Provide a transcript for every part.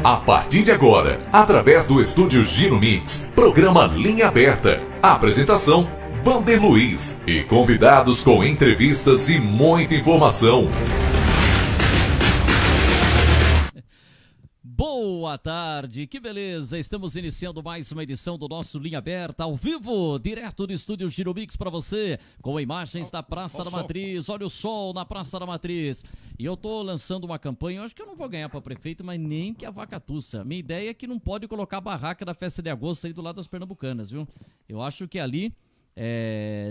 A partir de agora, através do estúdio Giro Mix, programa Linha Aberta. Apresentação, Vander Luiz. E convidados com entrevistas e muita informação. Boa tarde, que beleza, estamos iniciando mais uma edição do nosso Linha Aberta, ao vivo, direto do estúdio Giro Mix para você, com imagens da Praça da Matriz, olha o sol na Praça da Matriz. E eu tô lançando uma campanha, eu acho que eu não vou ganhar para prefeito, mas nem que a vaca tussa. Minha ideia é que não pode colocar a barraca da festa de agosto aí do lado das Pernambucanas, viu? Eu acho que ali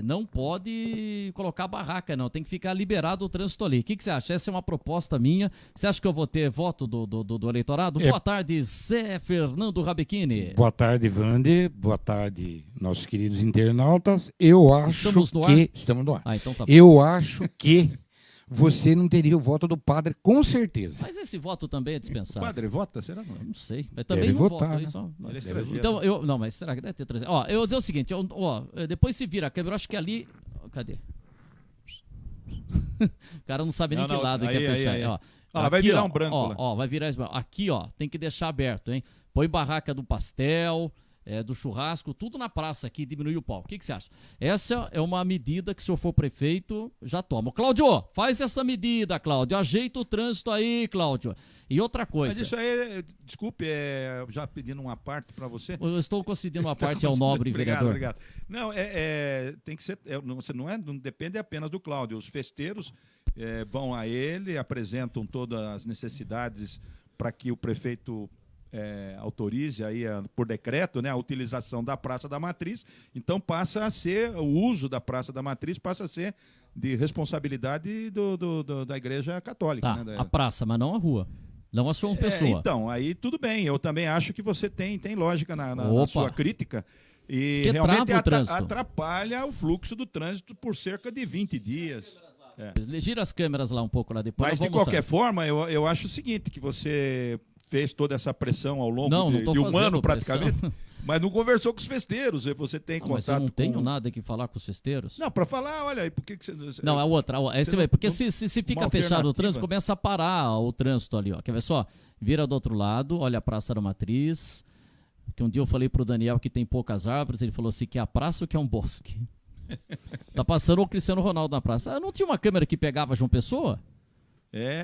não pode colocar barraca, não. Tem que ficar liberado o trânsito ali. O que você acha? Essa é uma proposta minha. Você acha que eu vou ter voto do eleitorado? Boa tarde, Zé Fernando Rabequini. Boa tarde, Vander. Boa tarde, nossos queridos internautas. Eu acho Estamos no ar? Estamos no ar. Ah, então tá bom. Eu acho que você não teria o voto do padre, com certeza. Mas esse voto também é dispensável. O padre vota? Será? Não sei. Mas também Deve não votar, voto. né? Aí só... Ele é estrangeiro. Então, não, mas será que deve ter trazido? Ó, eu vou dizer o seguinte, depois se vira a câmera, eu acho que ali... Cadê? O cara não sabe nem que lado aí, quer fechar. aí. Ó, Vai aqui, virar ó, um branco lá. Ó, vai virar esse branco. Aqui, ó, tem que deixar aberto, hein? Põe barraca do pastel, do churrasco, tudo na praça aqui, diminui o pau. O que você acha? Essa é uma medida que, se eu for prefeito, já tomo. Cláudio, faz essa medida, Cláudio. Ajeita o trânsito aí, Cláudio. E outra coisa... Mas isso aí, desculpe, já pedindo uma parte para você. Eu estou concedendo uma parte ao nobre vereador. Obrigado. Não, tem que ser... Não depende apenas do Cláudio. Os festeiros vão a ele, apresentam todas as necessidades para que o prefeito... autorize aí por decreto, né, a utilização da Praça da Matriz. Então passa a ser, o uso da Praça da Matriz passa a ser de responsabilidade da Igreja Católica. Tá, né, a praça, mas não a rua. Não a sua pessoa. Então, aí tudo bem. Eu também acho que você tem lógica na sua crítica. E que realmente trava atrapalha o fluxo do trânsito por cerca de 20 dias. Gira as câmeras lá um pouco lá depois. Mas de qualquer forma, eu acho o seguinte, que você fez toda essa pressão ao longo de um ano praticamente, mas não conversou com os festeiros. Você tem contato mas eu não tenho nada que falar com os festeiros. Não, para falar, olha aí, por que você... Não, é outra. Porque se fica fechado o trânsito, começa a parar o trânsito ali, ó. Quer ver só? Vira do outro lado, olha a Praça da Matriz, que um dia eu falei pro Daniel que tem poucas árvores, ele falou assim, que é a praça ou que é um bosque? Tá passando o Cristiano Ronaldo na praça. Não tinha uma câmera que pegava João Pessoa?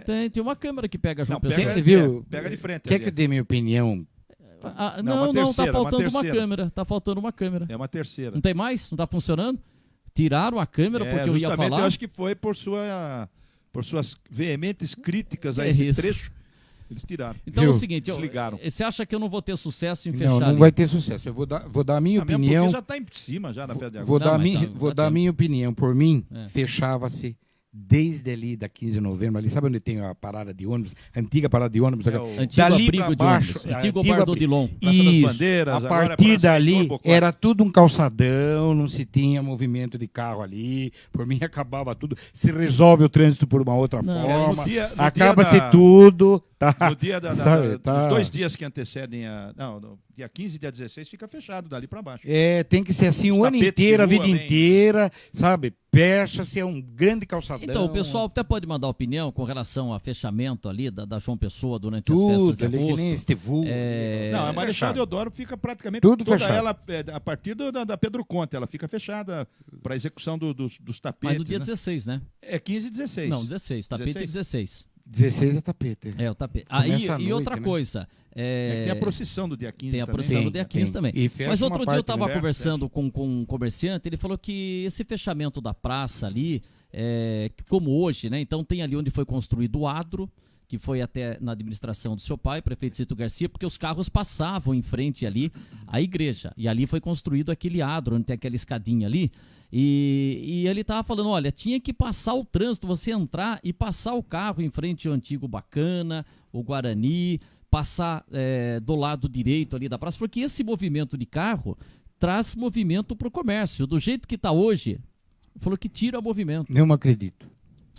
Tem uma câmera que pega João Pessoa. Pega de frente. Quer que eu dê minha opinião? Não, tá faltando uma câmera. Tá faltando uma câmera. É uma terceira. Não tem mais? Não tá funcionando? Tiraram a câmera porque eu ia falar? Eu acho que foi por suas veementes críticas a esse trecho. Eles tiraram. Então é o seguinte, desligaram. Você acha que eu não vou ter sucesso em fechar? Não vai ter sucesso. Eu vou dar a minha opinião. Porque já está em cima já na festa de agora. Vou dar a minha opinião. Por mim, fechava-se desde ali da 15 de novembro, ali, sabe onde tem a parada de ônibus, a antiga parada de ônibus, antigo abrigo de ônibus, antigo bar do Odilon. Isso, a partir dali era tudo um calçadão, não se tinha movimento de carro ali, por mim acabava tudo, se resolve o trânsito por uma outra forma, acaba-se tudo. Tá, no dia dos 2 dias que antecedem dia 15 e dia 16 fica fechado dali para baixo. Tem que ser assim o ano inteiro, a vida inteira, sabe? Fecha-se, é um grande calçadão. Então, o pessoal até pode mandar opinião com relação a fechamento ali da João Pessoa durante as festas de agosto. Que nem Estevu. Não, a Marechal Deodoro fica praticamente tudo toda fechado. ela, a partir da Pedro Conte, ela fica fechada para execução dos tapetes. Mas no dia 16, né? É 15 e 16. Não, 16, tapete 16. 16 é tapete. O tapete. E outra coisa. Tem a procissão do dia 15 Tem a procissão do dia 15 também. Mas outro dia eu estava conversando com um comerciante, ele falou que esse fechamento da praça ali, como hoje, né? Então tem ali onde foi construído o adro, que foi até na administração do seu pai, prefeito Cito Garcia, porque os carros passavam em frente ali à igreja. E ali foi construído aquele adro, onde tem aquela escadinha ali. E ele estava falando, olha, tinha que passar o trânsito, você entrar e passar o carro em frente ao antigo Bacana, o Guarani, passar do lado direito ali da praça, porque esse movimento de carro traz movimento para o comércio. Do jeito que está hoje, falou que tira movimento. Não acredito.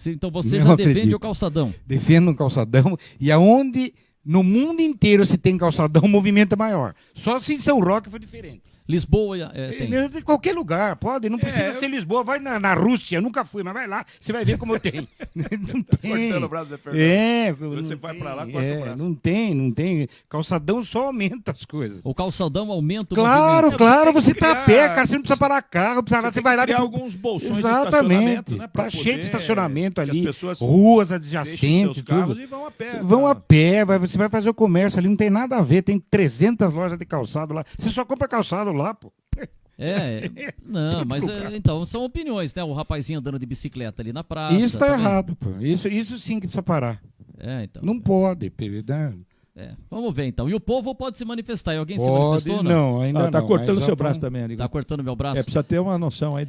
Então você já defende o calçadão. Defendo o calçadão, e aonde no mundo inteiro se tem calçadão, o movimento é maior. Só se em São Roque foi diferente. Lisboa tem. De qualquer lugar, pode. Não precisa ser Lisboa. Vai na Rússia, nunca fui, mas vai lá, você vai ver como tem. Não tem. Cortando o braço da Fernando. Você vai pra lá, corta o braço. Não tem. Calçadão só aumenta as coisas. O calçadão aumenta o movimento. Claro, você tá a pé, cara, você não precisa parar carro, você vai lá... Criar alguns bolsões de estacionamento, né? Tá cheio de estacionamento ali, ruas adjacentes, seus carros e vão a pé. Vão a pé, você vai fazer o comércio ali, não tem nada a ver, tem 300 lojas de calçado lá. Você só compra calçado lá, pô. Não, mas então, são opiniões, né? O rapazinho andando de bicicleta ali na praça. Isso tá errado, pô. Isso sim que precisa parar. Então. Não pode, Vamos ver então. E o povo pode se manifestar. E alguém se manifestou? Não, ainda não. Tá cortando seu braço também ali. Tá cortando meu braço? Precisa ter uma noção aí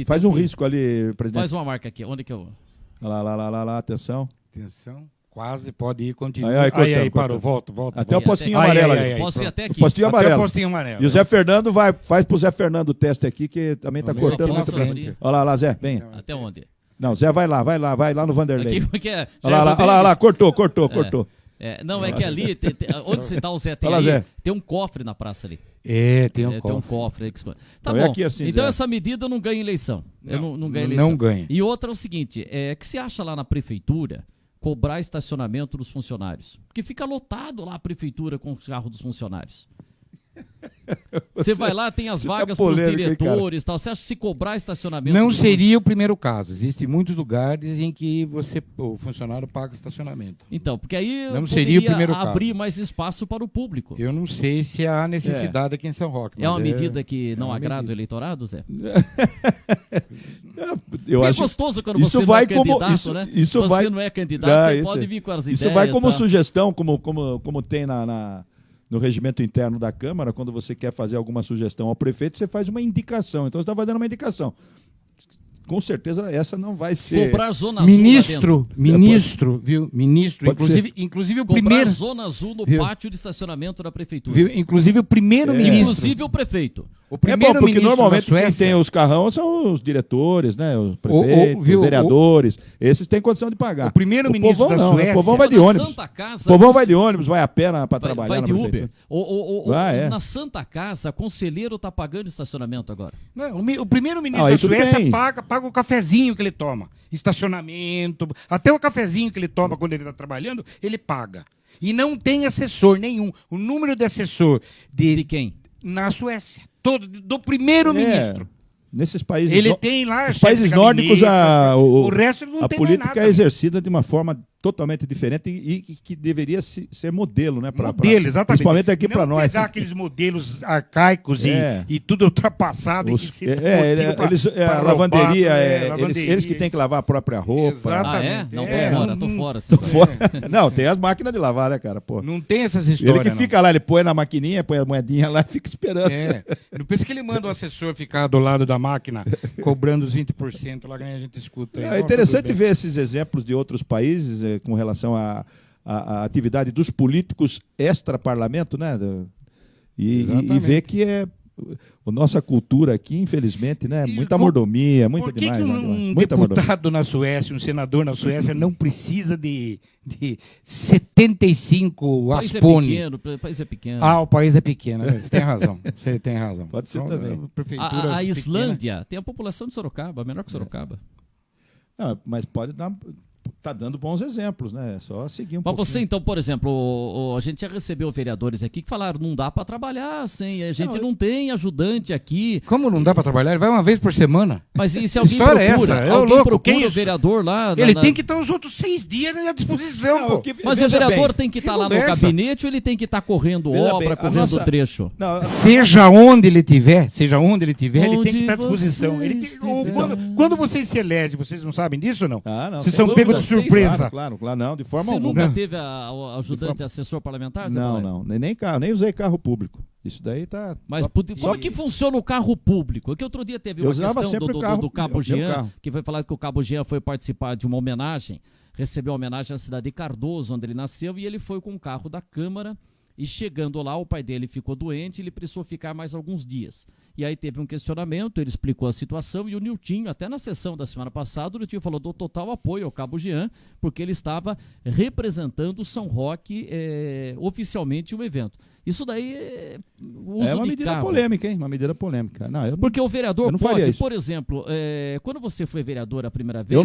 faz um risco ali, presidente. Faz uma marca aqui. Onde que eu... Lá, atenção. Quase pode ir, continua. Aí, parou, volta. Até o postinho amarelo ali. Posso ir até aqui. Postinho amarelo. Até o postinho amarelo. E o Zé Fernando faz pro Zé Fernando o teste aqui, que também tá cortando muito frente. Olha lá, Zé, vem. Até onde? Não, Zé, vai lá no Vanderlei. Aqui, olha lá, cortou. Não, é que ali, onde você tá, o Zé, tem um cofre na praça ali. Tem um cofre. Tem um cofre aí que... Tá bom, aqui assim, então Zé. Essa medida não ganha eleição. Não ganha eleição. Não ganha. E outra é o seguinte, que se acha lá na prefeitura cobrar estacionamento dos funcionários. Porque fica lotado lá a prefeitura com os carros dos funcionários. Você vai lá, tem as vagas para os diretores e tal. Você acha que se cobrar estacionamento... Não seria o primeiro caso. Existem muitos lugares em que o funcionário paga estacionamento. Então, porque aí não seria o primeiro abrir caso. Mais espaço para o público. Eu não sei se há necessidade aqui em São Roque. É uma medida que não agrada o eleitorado, Zé? Eu acho gostoso quando você não é candidato, né? Você não é candidato, você pode vir com as ideias. Isso vai como sugestão, como tem no regimento interno da Câmara, quando você quer fazer alguma sugestão ao prefeito, você faz uma indicação. Então você está fazendo uma indicação. Com certeza essa não vai ser... Cobrar zona azul viu? Ministro, inclusive o primeiro... zona azul no pátio de estacionamento da prefeitura. Viu? Inclusive o primeiro ministro. Inclusive o prefeito. O primeiro porque normalmente quem tem os carrão são os diretores, né? Os prefeitos, os vereadores. Esses têm condição de pagar. O primeiro ministro da Suécia... O povão vai de ônibus. O povão vai de ônibus, vai a pé para trabalhar. Vai de Uber. Na Santa Casa, conselheiro está pagando estacionamento agora. Não, o primeiro ministro da Suécia paga o cafezinho que ele toma. Estacionamento, até o cafezinho que ele toma quando ele está trabalhando, ele paga. E não tem assessor nenhum. O número de assessor de quem? Na Suécia. Do primeiro-ministro. Nesses países, ele tem lá os países nórdicos, o resto não tem política nada. É exercida de uma forma totalmente diferente e que deveria ser modelo, né? Modelo, exatamente. Principalmente aqui para nós. Pegar aqueles modelos arcaicos e tudo ultrapassado. A lavanderia, eles que têm que lavar a própria roupa. Exatamente. Não, tô fora. Não, tem as máquinas de lavar, né, cara? Pô. Não tem essas histórias. Ele que fica lá, ele põe na maquininha, põe a moedinha lá e fica esperando. Não pensa que ele manda o assessor ficar do lado da máquina cobrando os 20% lá que a gente escuta. É interessante ver esses exemplos de outros países com relação à atividade dos políticos extra-parlamento, né? E ver que a nossa cultura aqui, infelizmente, né? Muita mordomia, muita demais. Por que um deputado na Suécia, um senador na Suécia não precisa de 75 aspone? O país é pequeno. O país é pequeno. Você tem razão. Você tem razão. Pode ser também. A Islândia tem a população de Sorocaba, menor que Sorocaba. Não, mas pode dar... Tá dando bons exemplos, né? É só seguir pouquinho. Você, então, por exemplo, a gente já recebeu vereadores aqui que falaram não dá para trabalhar sem... A gente não tem ajudante aqui. Como não dá para trabalhar? Ele vai uma vez por semana. Mas e se alguém procura o vereador lá... Ele tem que estar os outros 6 dias à disposição. Mas o vereador tem que estar lá no gabinete ou ele tem que estar correndo correndo trecho? Seja onde ele tiver, ele tem que estar à disposição. Quando vocês se elegem, vocês não sabem disso ou não? Não. Vocês são pegos de surpresa. Claro, não, de forma alguma. Você nunca teve ajudante assessor parlamentar? Não, nem carro, nem usei carro público. Isso daí tá... Mas como que funciona o carro público? É que outro dia teve uma questão do Cabo Jean, que foi falado que o Cabo Jean foi participar de uma homenagem, recebeu uma homenagem na cidade de Cardoso, onde ele nasceu, e ele foi com o carro da Câmara, e chegando lá, o pai dele ficou doente e ele precisou ficar mais alguns dias. E aí teve um questionamento, ele explicou a situação e o Niltinho, até na sessão da semana passada, o Niltinho falou do total apoio ao Cabo Jean, porque ele estava representando São Roque oficialmente o evento. Isso daí é uso é uma de medida carro. polêmica, hein? Uma medida polêmica. Não, porque o vereador pode, por exemplo, quando você foi vereador a primeira vez...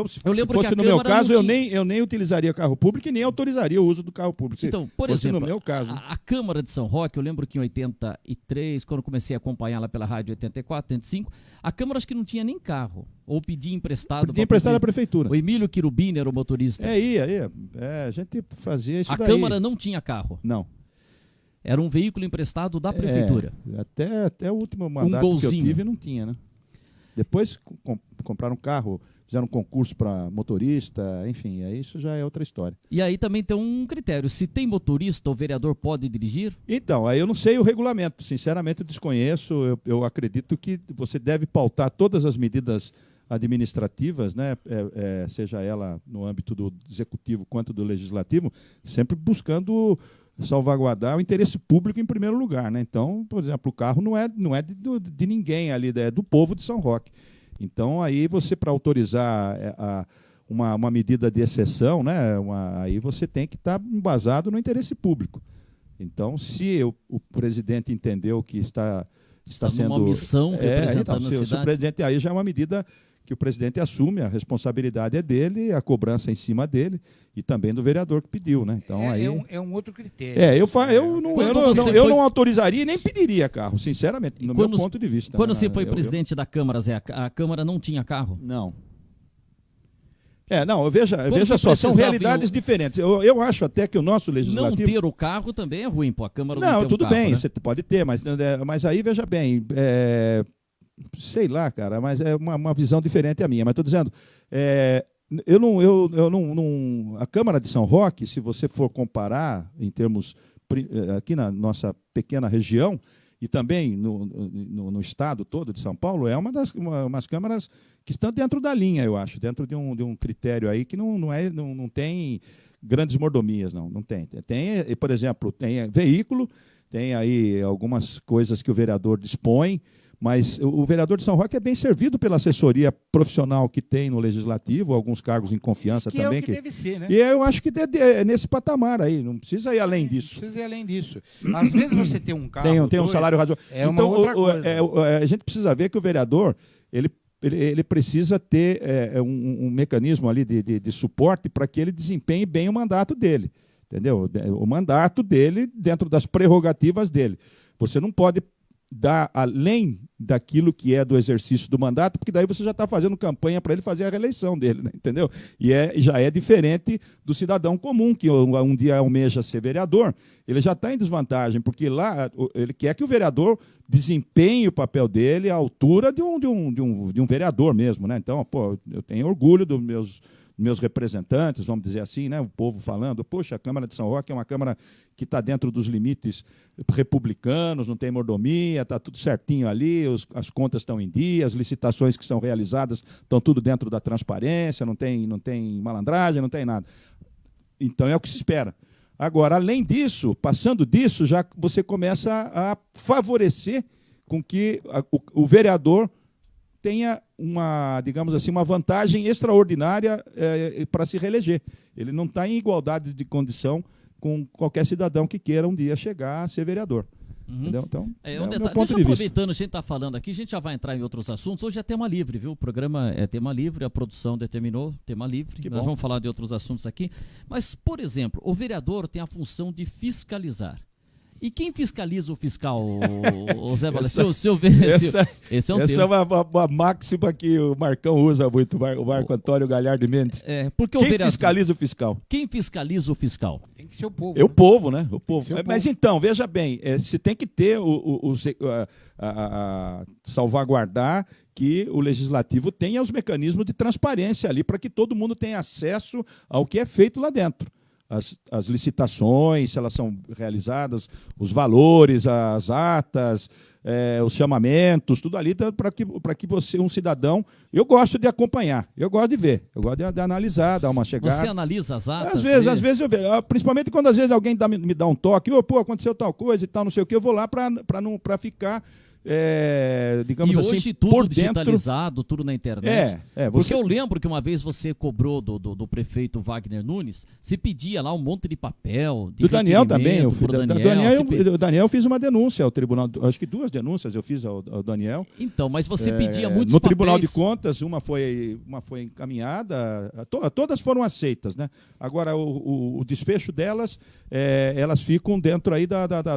se fosse no meu caso, eu nem utilizaria carro público e nem autorizaria o uso do carro público. Então, por exemplo, no meu caso. A Câmara de São Roque, eu lembro que em 83, quando comecei a acompanhar lá pela rádio 84, 85, a Câmara acho que não tinha nem carro, ou pedia emprestado. Pedia emprestado à prefeitura. O Emílio Quirubini era o motorista. A gente fazia isso daí. A Câmara não tinha carro. Não. Era um veículo emprestado da prefeitura. Até o último mandato que eu tive não tinha, né? Depois compraram um carro, fizeram um concurso para motorista, enfim, isso já é outra história. E aí também tem um critério, se tem motorista, o vereador pode dirigir? Então, aí eu não sei o regulamento, sinceramente eu desconheço, eu acredito que você deve pautar todas as medidas administrativas, né, seja ela no âmbito do executivo quanto do legislativo, sempre buscando salvaguardar o interesse público em primeiro lugar, né? Então, por exemplo, o carro não é de ninguém ali, é do povo de São Roque. Então, aí você, para autorizar uma medida de exceção, né, aí você tem que estar embasado no interesse público. Então, se o presidente entendeu que está sendo uma missão representando a cidade. Se o presidente, aí já é uma medida que o presidente assume, a responsabilidade é dele, a cobrança é em cima dele e também do vereador que pediu, né? Então, é um outro critério. Eu não autorizaria e nem pediria carro, sinceramente, no meu ponto de vista. Quando você foi presidente da Câmara, Zé, a Câmara não tinha carro? Não. Veja só, são realidades diferentes. Eu acho até que o nosso legislativo... Não ter o carro também é ruim, pô, a Câmara não tem tudo o carro, bem, né? Você pode ter, mas aí, veja bem, sei lá, cara, mas é uma visão diferente a minha. Mas estou dizendo, a Câmara de São Roque, se você for comparar em termos aqui na nossa pequena região e também no estado todo de São Paulo, é umas câmaras que estão dentro da linha, eu acho, dentro de um critério aí que não tem grandes mordomias, não tem. Tem, por exemplo, tem veículo, tem aí algumas coisas que o vereador dispõe. Mas o vereador de São Roque é bem servido pela assessoria profissional que tem no Legislativo, alguns cargos em confiança que também. É o que deve ser, né? E eu acho que é nesse patamar aí, não precisa ir além disso. Não precisa ir além disso. Às vezes você tem um carro... Tem um salário razoável. É uma outra coisa. A gente precisa ver que o vereador, ele precisa ter um mecanismo ali de suporte para que ele desempenhe bem o mandato dele. Entendeu? O mandato dele dentro das prerrogativas dele. Você não pode dar além daquilo que é do exercício do mandato, porque daí você já está fazendo campanha para ele fazer a reeleição dele, né? Entendeu? E já é diferente do cidadão comum, que um dia almeja ser vereador, ele já está em desvantagem, porque lá ele quer que o vereador desempenhe o papel dele à altura de um vereador mesmo, né? Então, eu tenho orgulho dos meus representantes, vamos dizer assim, né? O povo falando, poxa, a Câmara de São Roque é uma Câmara que está dentro dos limites republicanos, não tem mordomia, está tudo certinho ali, as contas estão em dia, as licitações que são realizadas estão tudo dentro da transparência, não tem malandragem, não tem nada. Então é o que se espera. Agora, além disso, passando disso, já você começa a favorecer com que o vereador tenha digamos assim, uma vantagem extraordinária para se reeleger. Ele não está em igualdade de condição com qualquer cidadão que queira um dia chegar a ser vereador. Entendeu? Então, deixa eu aproveitando, a gente está falando aqui, a gente já vai entrar em outros assuntos. Hoje é tema livre, viu? O programa é tema livre, a produção determinou tema livre. Nós vamos falar de outros assuntos aqui. Mas, por exemplo, o vereador tem a função de fiscalizar. E quem fiscaliza o fiscal, Zé Valentim? Esse é um essa tema. É uma máxima que o Marcão usa muito, o Marco Antônio Galhardo Mendes. Porque quem fiscaliza o fiscal? Quem fiscaliza o fiscal? Tem que ser o povo. É o povo, né? O povo. Mas então, veja bem, se tem que ter salvaguardar que o legislativo tenha os mecanismos de transparência ali para que todo mundo tenha acesso ao que é feito lá dentro. As licitações, se elas são realizadas, os valores, as atas, os chamamentos, tudo ali para que você, um cidadão... Eu gosto de acompanhar, eu gosto de ver, eu gosto de analisar, dar uma chegada. Você analisa as atas? Às vezes eu vejo, principalmente quando às vezes alguém me dá um toque, aconteceu tal coisa e tal, não sei o que, eu vou lá para ficar digamos e assim, hoje tudo por digitalizado, tudo na internet. Você... Porque eu lembro que uma vez você cobrou do prefeito Wagner Nunes, se pedia lá um monte de papel. Do Daniel também. O Daniel fez uma denúncia ao tribunal, acho que 2 denúncias eu fiz ao Daniel. Então, mas você pedia muitos no papéis. Tribunal de Contas, uma foi encaminhada, todas foram aceitas, né? Agora, o desfecho delas, elas ficam dentro aí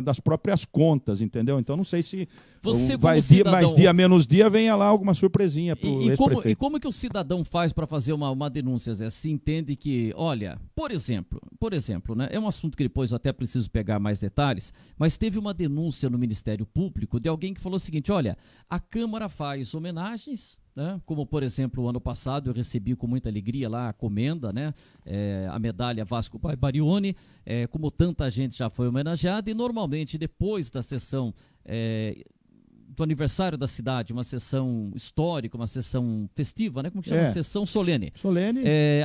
das próprias contas, entendeu? Então, não sei se você, mais dia, menos dia, venha lá alguma surpresinha para o ex-prefeito. E como que o cidadão faz para fazer uma denúncia, Zé? Se entende que, olha, por exemplo, né, é um assunto que depois eu até preciso pegar mais detalhes, mas teve uma denúncia no Ministério Público de alguém que falou o seguinte, olha, a Câmara faz homenagens, né, como, por exemplo, o ano passado eu recebi com muita alegria lá a comenda, né, a medalha Vasco Barioni, como tanta gente já foi homenageada, e normalmente depois da sessão do aniversário da cidade, uma sessão histórica, uma sessão festiva, né? Como que chama? Sessão solene.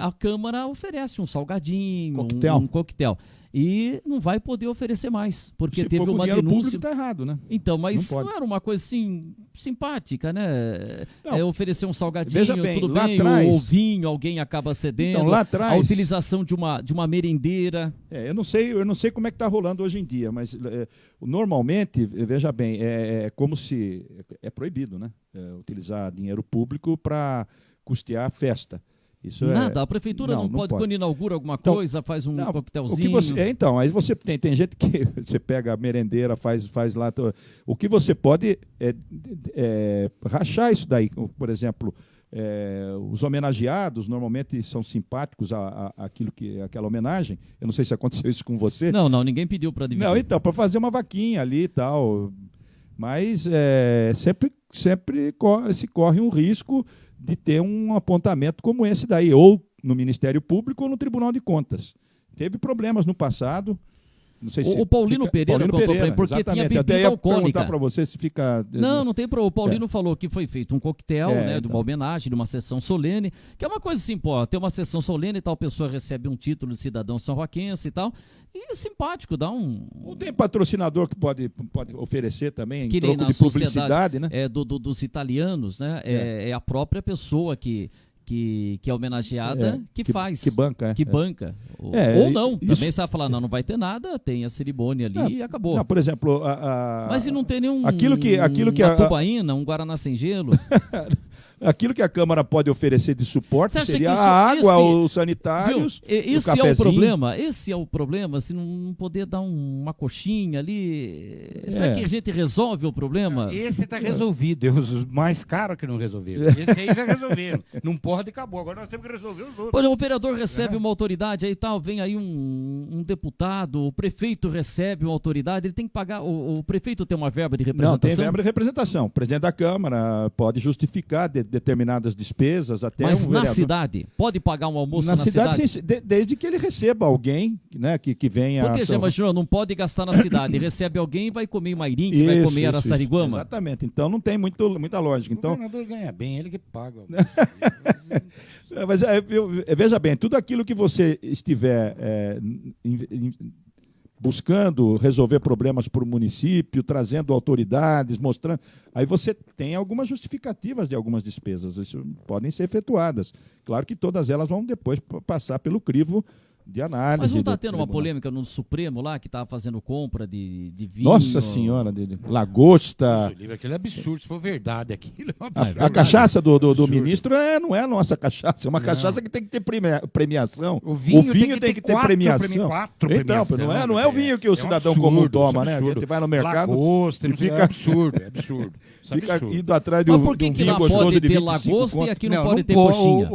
A Câmara oferece um salgadinho, um coquetel. E não vai poder oferecer mais, porque se teve uma denúncia. Está errado, né? Então, mas não era uma coisa assim simpática, né? Oferecer um salgadinho, bem, tudo bem, atrás, o vinho, alguém acaba cedendo. Então, lá atrás, a utilização de uma merendeira. Eu não sei como é que está rolando hoje em dia, mas normalmente, veja bem, é como se é proibido, né? Utilizar dinheiro público para custear a festa. Isso nada, a prefeitura não pode, quando inaugura alguma coisa, faz um coquetelzinho. Então, aí você tem gente que você pega a merendeira, faz lá. O que você pode é rachar isso daí. Por exemplo, os homenageados normalmente são simpáticos àquela homenagem. Eu não sei se aconteceu isso com você. Não, ninguém pediu para dividir. Não, então, para fazer uma vaquinha ali e tal. Mas sempre se corre um risco de ter um apontamento como esse daí, ou no Ministério Público ou no Tribunal de Contas. Teve problemas no passado. Não sei se o Paulino Pereira contou para mim, porque tinha bebida alcoólica. Para você se fica... Não tem problema. O Paulino falou que foi feito um coquetel, de uma homenagem, de uma sessão solene, que é uma coisa assim, tem uma sessão solene e tal pessoa recebe um título de cidadão são-roquense e tal, e é simpático, dá um... Não tem patrocinador que pode oferecer também, em troco de publicidade, né? Dos italianos, né? É a própria pessoa que é homenageada, que faz. Que banca. Que banca. Ou não. Também você vai falar, não vai ter nada, tem a cerimônia ali e acabou. Não, por exemplo... Mas se não tem nenhum... uma tubaína, um Guaraná sem gelo... Aquilo que a Câmara pode oferecer de suporte seria a água, os sanitários, esse o cafezinho. Esse é o problema, se não poder dar uma coxinha ali... Será que a gente resolve o problema? Esse está resolvido, os mais caros que não resolveram. Esse aí já resolveram. Não pode, acabou. Agora nós temos que resolver os outros. Por exemplo, o vereador recebe uma autoridade aí e tal, vem aí um deputado, o prefeito recebe uma autoridade, ele tem que pagar... O prefeito tem uma verba de representação? Não, tem verba de representação. O presidente da Câmara pode justificar determinadas despesas até mas na cidade? Pode pagar um almoço na cidade? Sim, desde que ele receba alguém, né, que venha... Porque você imaginou, não pode gastar na cidade, recebe alguém e vai comer em Mairim, vai comer em Araçariguama. Exatamente, então não tem muita lógica. Então... O governador ganha bem, ele que paga. Mas veja bem, tudo aquilo que você estiver buscando resolver problemas para o município, trazendo autoridades, mostrando... Aí você tem algumas justificativas de algumas despesas, isso podem ser efetuadas. Claro que todas elas vão depois passar pelo crivo de análise. Mas não está tendo uma polêmica no Supremo lá, que estava fazendo compra de vinho? Nossa Senhora, de lagosta... Aquilo é absurdo, se for verdade aquilo é um absurdo. A cachaça do ministro não é a nossa cachaça, é uma cachaça que tem que ter premiação. O vinho tem que ter premiação. Então, não é o vinho que o cidadão comum toma, né? A gente vai no mercado... Lagosta, fica absurdo. Fica indo atrás de um vinho gostoso de 25 conto. Mas por que lá pode ter lagosta e aqui não pode ter coxinha?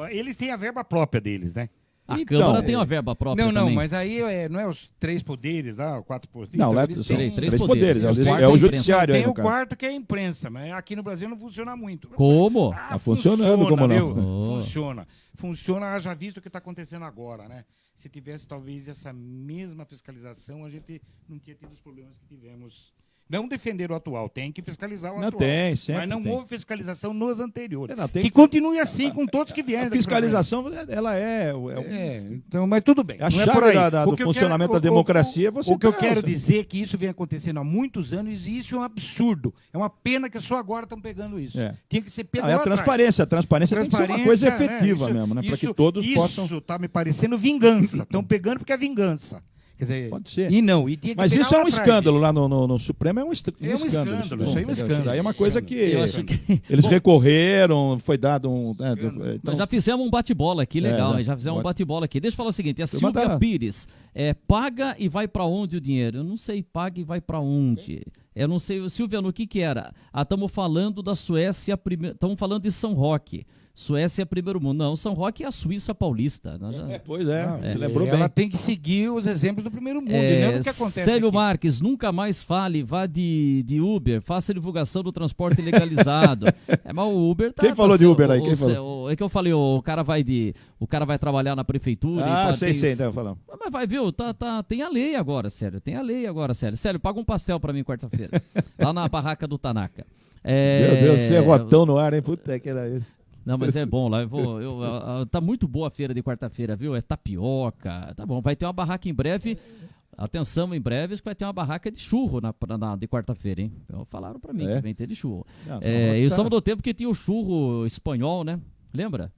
Eles têm a verba própria deles, né? A Câmara tem uma verba própria também. Não, mas aí não é os 3 poderes lá, 4 poderes. Não, então, lá eles são têm 3 poderes. É o judiciário. Tem o quarto que é a imprensa, mas aqui no Brasil não funciona muito. Como? Tá funcionando, como não? Funciona, haja visto o que está acontecendo agora, né? Se tivesse talvez essa mesma fiscalização, a gente não tinha tido os problemas que tivemos Não defender o atual, tem que fiscalizar o não atual. Tem, sempre mas não tem. houve fiscalização nos anteriores. Não, que continue assim com todos que vierem. A fiscalização, ela então, mas tudo bem. A chave do funcionamento da democracia, o que eu quero dizer é que isso vem acontecendo há muitos anos e isso é um absurdo. É uma pena que só agora estão pegando isso. Tinha que ser pego a transparência tem que ser uma coisa efetiva mesmo, né? Para que todos possam... Isso está me parecendo vingança. Estão pegando porque é vingança. Quer dizer, pode ser. Mas isso é um escândalo lá no Supremo, é um escândalo. Isso aí é um escândalo. Aí é uma coisa que eles recorreram, foi dado um... Nós já fizemos um bate-bola aqui, legal. Já fizemos um bate-bola aqui. Deixa eu falar o seguinte, a Silvia Pires, paga e vai para onde o dinheiro? Eu não sei, paga e vai para onde? Eu não sei, Silvia, no que era? Estamos falando da Suécia, estamos falando de São Roque. Suécia é primeiro mundo. Não, São Roque é a Suíça paulista. Pois é, você lembrou bem. Ela tem que seguir os exemplos do primeiro mundo, e não do que acontece Célio aqui. Marques, nunca mais fale, vá de Uber, faça divulgação do transporte legalizado. Mas o Uber tá... Quem falou de Uber aí? Quem falou? É que eu falei, o cara vai trabalhar na prefeitura. Sei, então falando. Mas vai, viu, tem a lei agora, Célio, Célio. Célio, paga um pastel pra mim quarta-feira, lá na barraca do Tanaka. Meu Deus, você é rotão no ar, hein? Puta que era isso. Não, mas é bom lá. Tá muito boa a feira de quarta-feira, viu? É tapioca. Tá bom, vai ter uma barraca em breve. Atenção, em breve, vai ter uma barraca de churro de quarta-feira, hein? Falaram pra mim que vem ter de churro. E somos do tempo que tinha o churro espanhol, né? Lembra?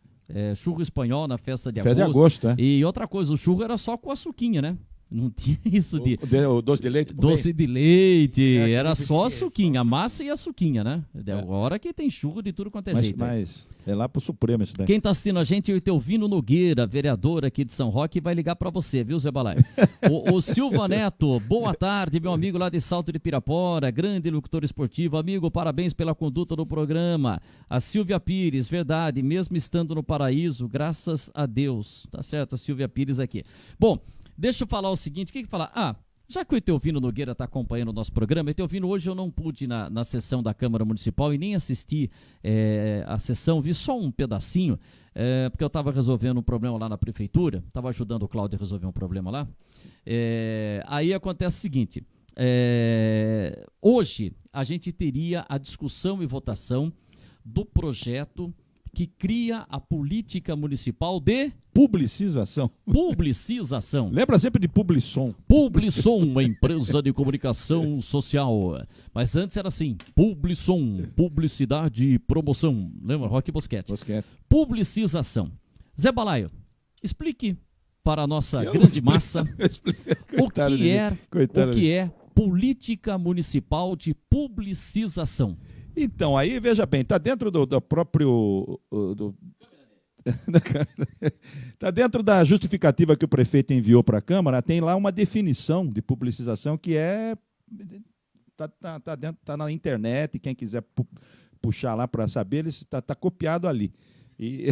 Churro espanhol na festa de agosto. Festa de agosto, E outra coisa, o churro era só com açuquinha, né? Não tinha isso de... O doce de leite? Doce de leite, era só açuquinha, a massa e açuquinha, né? Agora que tem churro de tudo quanto é jeito. Mas é lá pro Supremo isso daí. Quem tá assistindo a gente é o Etelvino Nogueira, vereador aqui de São Roque, vai ligar pra você, viu, Zé Balai? o Silva Neto, boa tarde, meu amigo lá de Salto de Pirapora, grande locutor esportivo, amigo, parabéns pela conduta do programa. A Silvia Pires, verdade, mesmo estando no paraíso, graças a Deus. Tá certo, a Silvia Pires aqui. Bom, deixa eu falar o seguinte, o que falar? Já que o Etelvino Nogueira está acompanhando o nosso programa, Etelvino, hoje eu não pude ir na sessão da Câmara Municipal e nem assisti a sessão, vi só um pedacinho, porque eu estava resolvendo um problema lá na prefeitura, estava ajudando o Cláudio a resolver um problema lá. Aí acontece o seguinte, hoje a gente teria a discussão e votação do projeto que cria a política municipal de... Publicização. Lembra sempre de Publisom. Publisom, uma empresa de comunicação social. Mas antes era assim, Publisom, publicidade e promoção. Lembra? Roque Bosquete. Publicização. Zé Balaio, explique para a nossa grande massa o que é política municipal de publicização. Então, aí, veja bem, está dentro do próprio... Está dentro da justificativa que o prefeito enviou para a Câmara, tem lá uma definição de publicização que está na internet, quem quiser puxar lá para saber, ele está copiado ali. E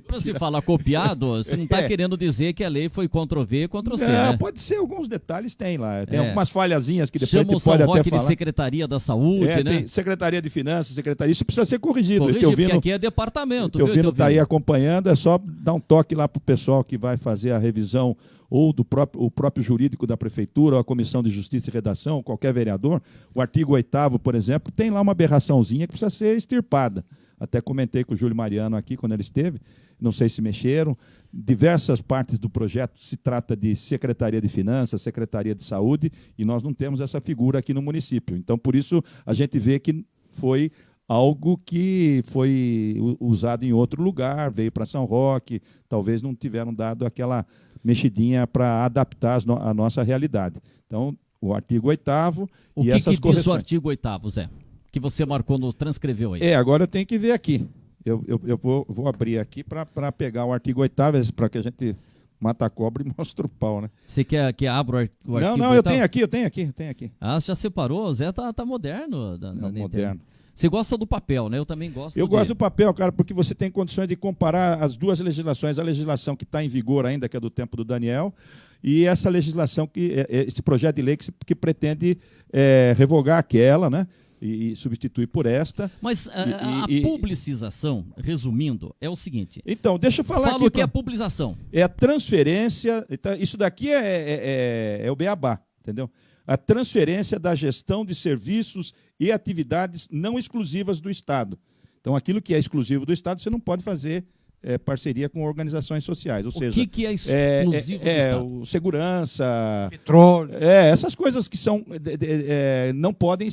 Para se falar copiado, você não está querendo dizer que a lei foi Ctrl-V e Ctrl-C, né? Pode ser, alguns detalhes tem lá. Tem algumas falhazinhas que depois Chama a gente pode até falar. De Secretaria da Saúde, né? Tem Secretaria de Finanças, Secretaria... Isso precisa ser corrigido. Porque aqui é departamento. O Etelvino está aí acompanhando, é só dar um toque lá para o pessoal que vai fazer a revisão ou o próprio jurídico da prefeitura, ou a Comissão de Justiça e Redação, qualquer vereador. O artigo 8º, por exemplo, tem lá uma aberraçãozinha que precisa ser extirpada. Até comentei com o Júlio Mariano aqui, quando ele esteve, não sei se mexeram. Diversas partes do projeto se trata de Secretaria de Finanças, Secretaria de Saúde, e nós não temos essa figura aqui no município. Então, por isso, a gente vê que foi algo que foi usado em outro lugar, veio para São Roque, talvez não tiveram dado aquela mexidinha para adaptar a nossa realidade. Então, o artigo 8º e essas correções. O que diz o artigo 8º, Zé? Que você marcou, transcreveu aí. Agora eu tenho que ver aqui. Eu vou abrir aqui para pegar o artigo 8º, para que a gente mata a cobra e mostra o pau, né? Você quer que abra o artigo 8º? Não, eu tenho aqui. Você já separou? O Zé tá moderno. Moderno. Você gosta do papel, né? Eu também gosto. Eu gosto do papel, cara, porque você tem condições de comparar as duas legislações. A legislação que está em vigor ainda, que é do tempo do Daniel, e essa legislação, esse projeto de lei que pretende revogar aquela, né? E substituir por esta. Mas a publicização, resumindo, é o seguinte. Então, deixa eu falar aqui. Fala o que é publicização. É a transferência. Isso daqui é o beabá, entendeu? a transferência da gestão de serviços e atividades não exclusivas do Estado. Então, aquilo que é exclusivo do Estado, você não pode fazer parceria com organizações sociais. Ou seja, o que é exclusivo do Estado? Segurança, petróleo. Essas coisas que são não podem,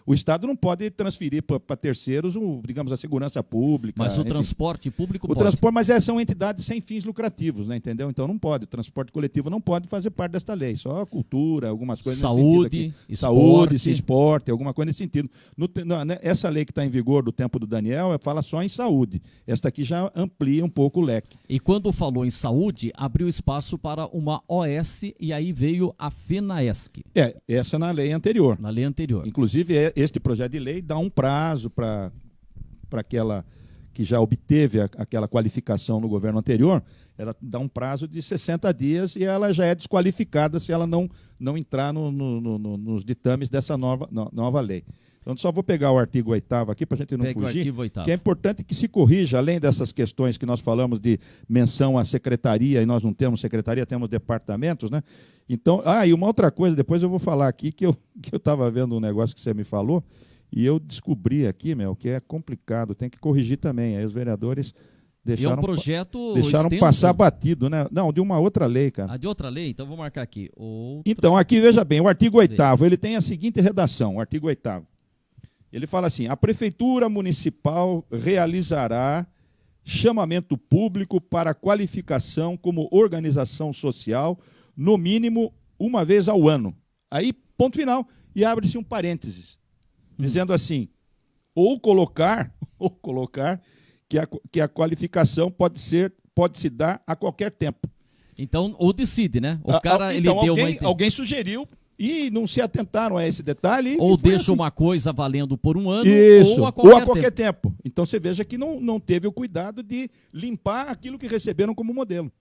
o Estado não pode transferir para terceiros, digamos, a segurança pública. Mas o transporte público pode. Transporte, mas são entidades sem fins lucrativos, né, entendeu? Então não pode. O transporte coletivo não pode fazer parte desta lei. Só a cultura, algumas coisas saúde, esporte, alguma coisa nesse sentido. Essa lei que está em vigor do tempo do Daniel fala só em saúde. Esta aqui já amplia um pouco o leque. E quando falou em saúde, abriu espaço para uma OS e aí veio a FENAESC. Essa na lei anterior. Na lei anterior. Inclusive, este projeto de lei dá um prazo para aquela que já obteve aquela qualificação no governo anterior, ela dá um prazo de 60 dias e ela já é desqualificada se ela não entrar nos ditames dessa nova lei. Então, só vou pegar o artigo 8º aqui para a gente não fugir, que é importante que se corrija, além dessas questões que nós falamos de menção à secretaria, e nós não temos secretaria, temos departamentos, né? Então, e uma outra coisa, depois eu vou falar aqui, que eu estava vendo um negócio que você me falou, e eu descobri aqui, que é complicado, tem que corrigir também. Aí os vereadores deixaram, é um projeto deixaram passar batido, né? Não, de uma outra lei, cara. De outra lei? Então vou marcar aqui. Então, aqui, veja bem, o artigo 8º, ele tem a seguinte redação, o artigo 8º. Ele fala assim: a Prefeitura Municipal realizará chamamento público para qualificação como organização social, no mínimo uma vez ao ano. Aí, ponto final, e abre-se um parênteses, dizendo assim, ou colocar que a qualificação pode se dar a qualquer tempo. Então, ou decide, né? O cara, então, alguém sugeriu e não se atentaram a esse detalhe. Ou deixa assim uma coisa valendo por um ano, ou a qualquer tempo. Então, você veja que não teve o cuidado de limpar aquilo que receberam como modelo.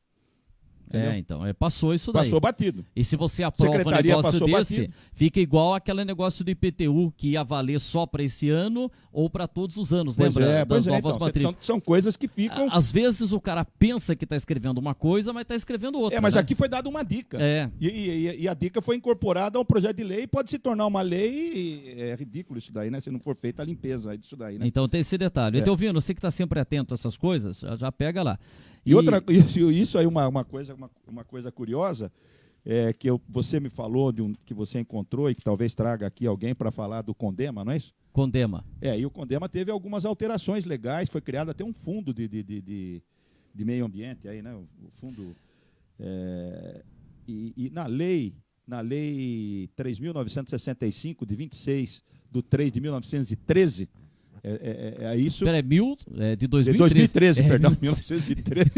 Entendeu? Então, passou isso daí. Passou batido. E se você aprova um negócio desse, fica igual aquele negócio do IPTU, que ia valer só para esse ano ou para todos os anos, lembra? Das novas matrículas. São coisas que ficam... Às vezes o cara pensa que está escrevendo uma coisa, mas está escrevendo outra. Mas né? aqui foi dada uma dica. E a dica foi incorporada ao projeto de lei e pode se tornar uma lei. É ridículo isso daí, né? Se não for feita a limpeza disso daí, né? Então tem esse detalhe. Então, Vino, você que está sempre atento a essas coisas, já pega lá. Isso aí, uma coisa curiosa, que você me falou que você encontrou e que talvez traga aqui alguém para falar do Condema, não é isso? Condema. E o Condema teve algumas alterações legais, foi criado até um fundo de meio ambiente, aí, né? O fundo. E na lei 3.965, de 26 de 3 de 1913, isso. Espera, de 2013. De 2013, perdão, 1913.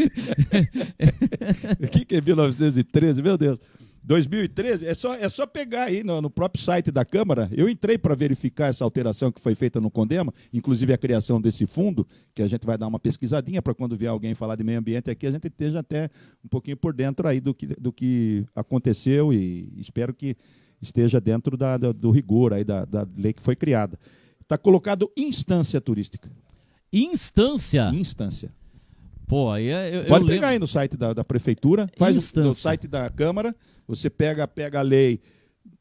O que é 1913? Meu Deus. 2013, é só pegar aí no próprio site da Câmara. Eu entrei para verificar essa alteração que foi feita no Condema, inclusive a criação desse fundo, que a gente vai dar uma pesquisadinha para quando vier alguém falar de meio ambiente aqui, a gente esteja até um pouquinho por dentro aí do que aconteceu e espero que esteja dentro do rigor aí da lei que foi criada. Está colocado instância turística. Instância? Instância. Pô, aí pode pegar aí no site da Prefeitura, faz no site da Câmara, você pega a lei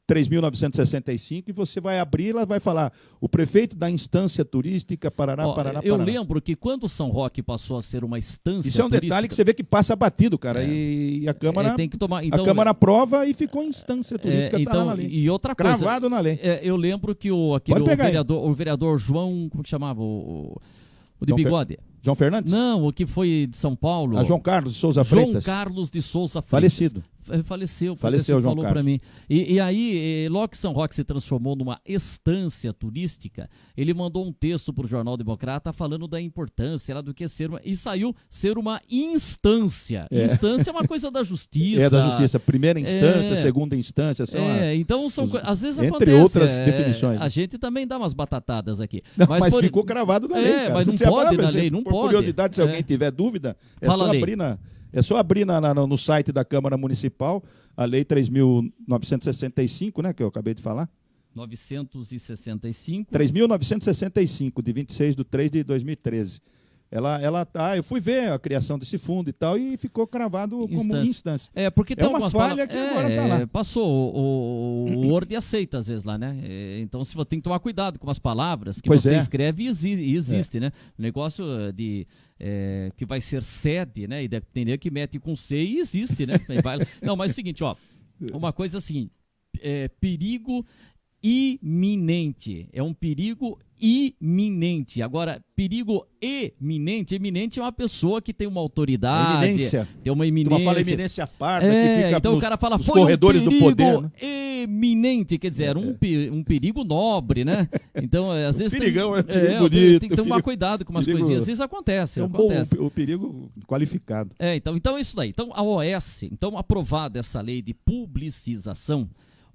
3.965 e você vai abrir, ela vai falar o prefeito da instância turística, Paraná. Eu lembro que quando São Roque passou a ser uma instância Isso é um detalhe que você vê que passa batido, cara, e a Câmara tem que tomar, então, a Câmara aprova e ficou instância turística, então, na lei. E outra coisa, cravado na lei. Eu lembro que o vereador João, como que chamava? O de bigode. João Fernandes? Não, o que foi de São Paulo. João Carlos de Souza Freitas. João Carlos de Souza Freitas. Falecido. Faleceu, João falou Carlos. para mim. E aí, logo que São Roque se transformou numa estância turística, ele mandou um texto para o Jornal Democrata falando da importância do que saiu ser uma instância. Instância é uma coisa da justiça. É da justiça. Primeira instância, segunda instância. Então, às vezes entre acontece. Entre outras definições. A gente também dá umas batatadas aqui. Não, mas ficou cravado na lei, cara. Mas não pode na lei, não pode. Por curiosidade, se alguém tiver dúvida, é só abrir no site da Câmara Municipal a Lei 3.965, né, que eu acabei de falar. 965. 3.965, de 26 de 3 de 2013. eu fui ver a criação desse fundo e tal, e ficou cravado como instância. Porque tem uma falha que agora está lá. Passou o Word e aceita às vezes lá, né? Então você tem que tomar cuidado com as palavras que você escreve e existe, né? O negócio de que vai ser sede, né? E depender que mete com C e existe, né? Não, mas é o seguinte, ó, uma coisa assim, perigo iminente, é um perigo iminente. Agora, perigo eminente é uma pessoa que tem uma autoridade, eminência. Tem uma eminência. Tu fala eminência parda, que fica então o cara fala, nos corredores do poder, né? Eminente, quer dizer, era um perigo nobre, né? Então, às vezes perigão é perigo bonito. Tem que tomar cuidado com umas coisinhas. Às vezes acontece. O perigo qualificado. Então é isso daí. Então, a OS, aprovada essa lei de publicização,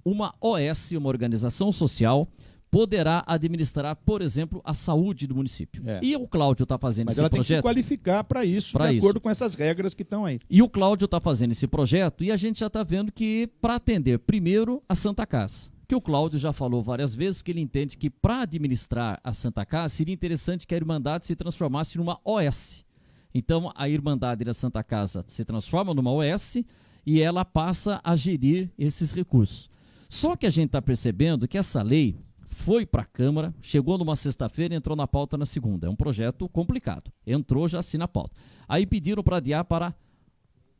uma OS, uma organização social, poderá administrar, por exemplo, a saúde do município. E o Cláudio está fazendo esse projeto. Mas ela tem que se qualificar para isso, de acordo com essas regras que estão aí. E o Cláudio está fazendo esse projeto e a gente já está vendo que para atender primeiro a Santa Casa, que o Cláudio já falou várias vezes que ele entende que para administrar a Santa Casa seria interessante que a Irmandade se transformasse numa OS. Então a Irmandade da Santa Casa se transforma numa OS e ela passa a gerir esses recursos. Só que a gente está percebendo que essa lei foi para a Câmara, chegou numa sexta-feira e entrou na pauta na segunda. É um projeto complicado. Entrou, já assim na pauta. Aí pediram para adiar para a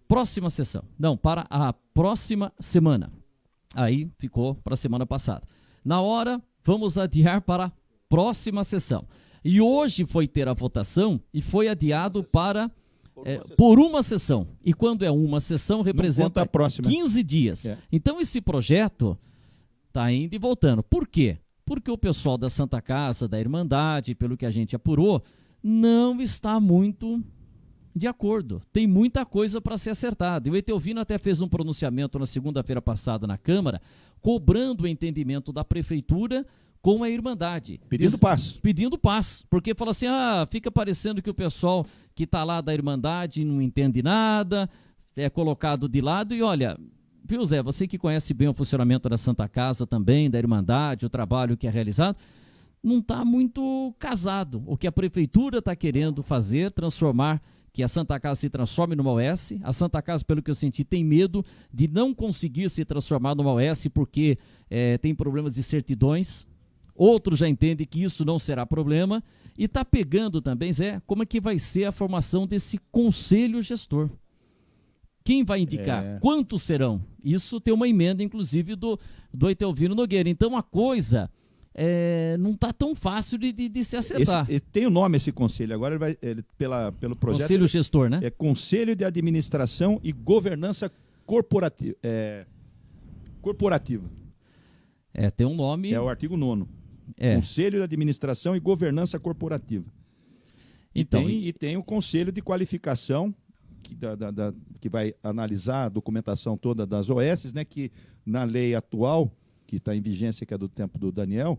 próxima sessão. Não, para a próxima semana. Aí ficou para a semana passada. Na hora, vamos adiar para a próxima sessão. E hoje foi ter a votação e foi adiado para... por uma sessão. E quando é uma sessão, representa 15 dias. Então, esse projeto está indo e voltando. Por quê? Porque o pessoal da Santa Casa, da Irmandade, pelo que a gente apurou, não está muito de acordo. Tem muita coisa para ser acertada. E o Etelvino até fez um pronunciamento na segunda-feira passada na Câmara, cobrando o entendimento da Prefeitura com a Irmandade. Pedindo paz. Pedindo paz. Porque fala assim, fica parecendo que o pessoal que está lá da Irmandade não entende nada, é colocado de lado. E olha, viu, Zé, você que conhece bem o funcionamento da Santa Casa também, da Irmandade, o trabalho que é realizado, não está muito casado. O que a Prefeitura está querendo fazer, transformar, que a Santa Casa se transforme numa OS. A Santa Casa, pelo que eu senti, tem medo de não conseguir se transformar numa OS porque tem problemas de certidões. Outros já entendem que isso não será problema. E está pegando também, Zé, como é que vai ser a formação desse conselho gestor. Quem vai indicar? Quantos serão? Isso tem uma emenda, inclusive, do Etelvino Nogueira. Então, a coisa não está tão fácil de se acertar. Tem o nome esse conselho. Agora, pelo projeto... Conselho gestor, né? É Conselho de Administração e Governança Corporativa. Tem um nome... É o artigo 9º. Conselho de Administração e Governança Corporativa. Então, e tem o Conselho de Qualificação, que vai analisar a documentação toda das OS, né, que na lei atual, que está em vigência, que é do tempo do Daniel,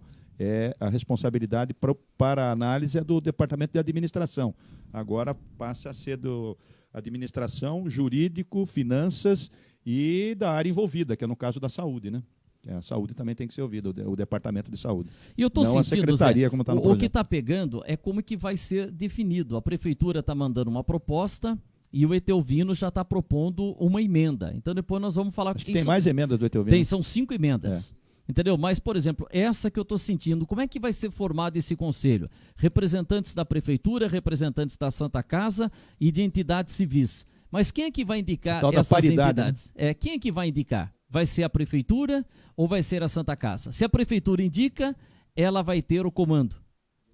a responsabilidade para a análise é do Departamento de Administração. Agora passa a ser do Administração, Jurídico, Finanças e da área envolvida, que é no caso da saúde, né? A saúde também tem que ser ouvida, o Departamento de Saúde. E eu estou sentindo, a secretaria, Zé, como está no projeto. O que está pegando é como que vai ser definido. A Prefeitura está mandando uma proposta e o Etelvino já está propondo uma emenda. Então depois nós vamos falar... Acho que tem mais emendas do Etelvino. São 5 emendas. Entendeu? Mas, por exemplo, essa que eu estou sentindo, como é que vai ser formado esse conselho? Representantes da Prefeitura, representantes da Santa Casa e de entidades civis. Mas quem é que vai indicar essas entidades? Né? Quem é que vai indicar? Vai ser a Prefeitura ou vai ser a Santa Casa? Se a Prefeitura indica, ela vai ter o comando.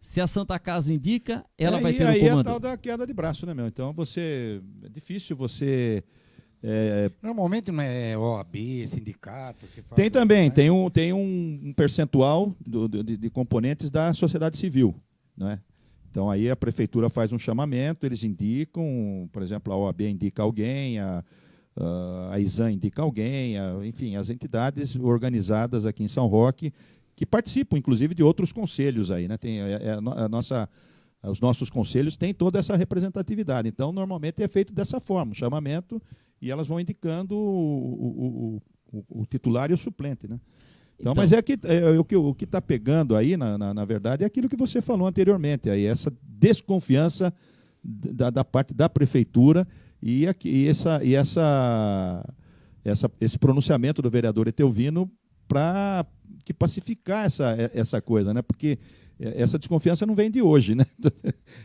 Se a Santa Casa indica, ela vai ter o comando. Aí é a tal da queda de braço, né, meu? Então, é difícil você... Normalmente não é OAB, sindicato... Tem também, tem um percentual de componentes da sociedade civil, né? Então, aí a Prefeitura faz um chamamento, eles indicam, por exemplo, a OAB indica alguém, a ISAN indica alguém, enfim, as entidades organizadas aqui em São Roque, que participam, inclusive, de outros conselhos aí, né? Tem os nossos conselhos têm toda essa representatividade. Então, normalmente é feito dessa forma, um chamamento, e elas vão indicando o titular e o suplente, né? Então, mas o que está pegando aí, na verdade, é aquilo que você falou anteriormente, aí, essa desconfiança da parte da prefeitura e esse pronunciamento do vereador Etelvino para que pacificar essa coisa, né? Porque essa desconfiança não vem de hoje, né?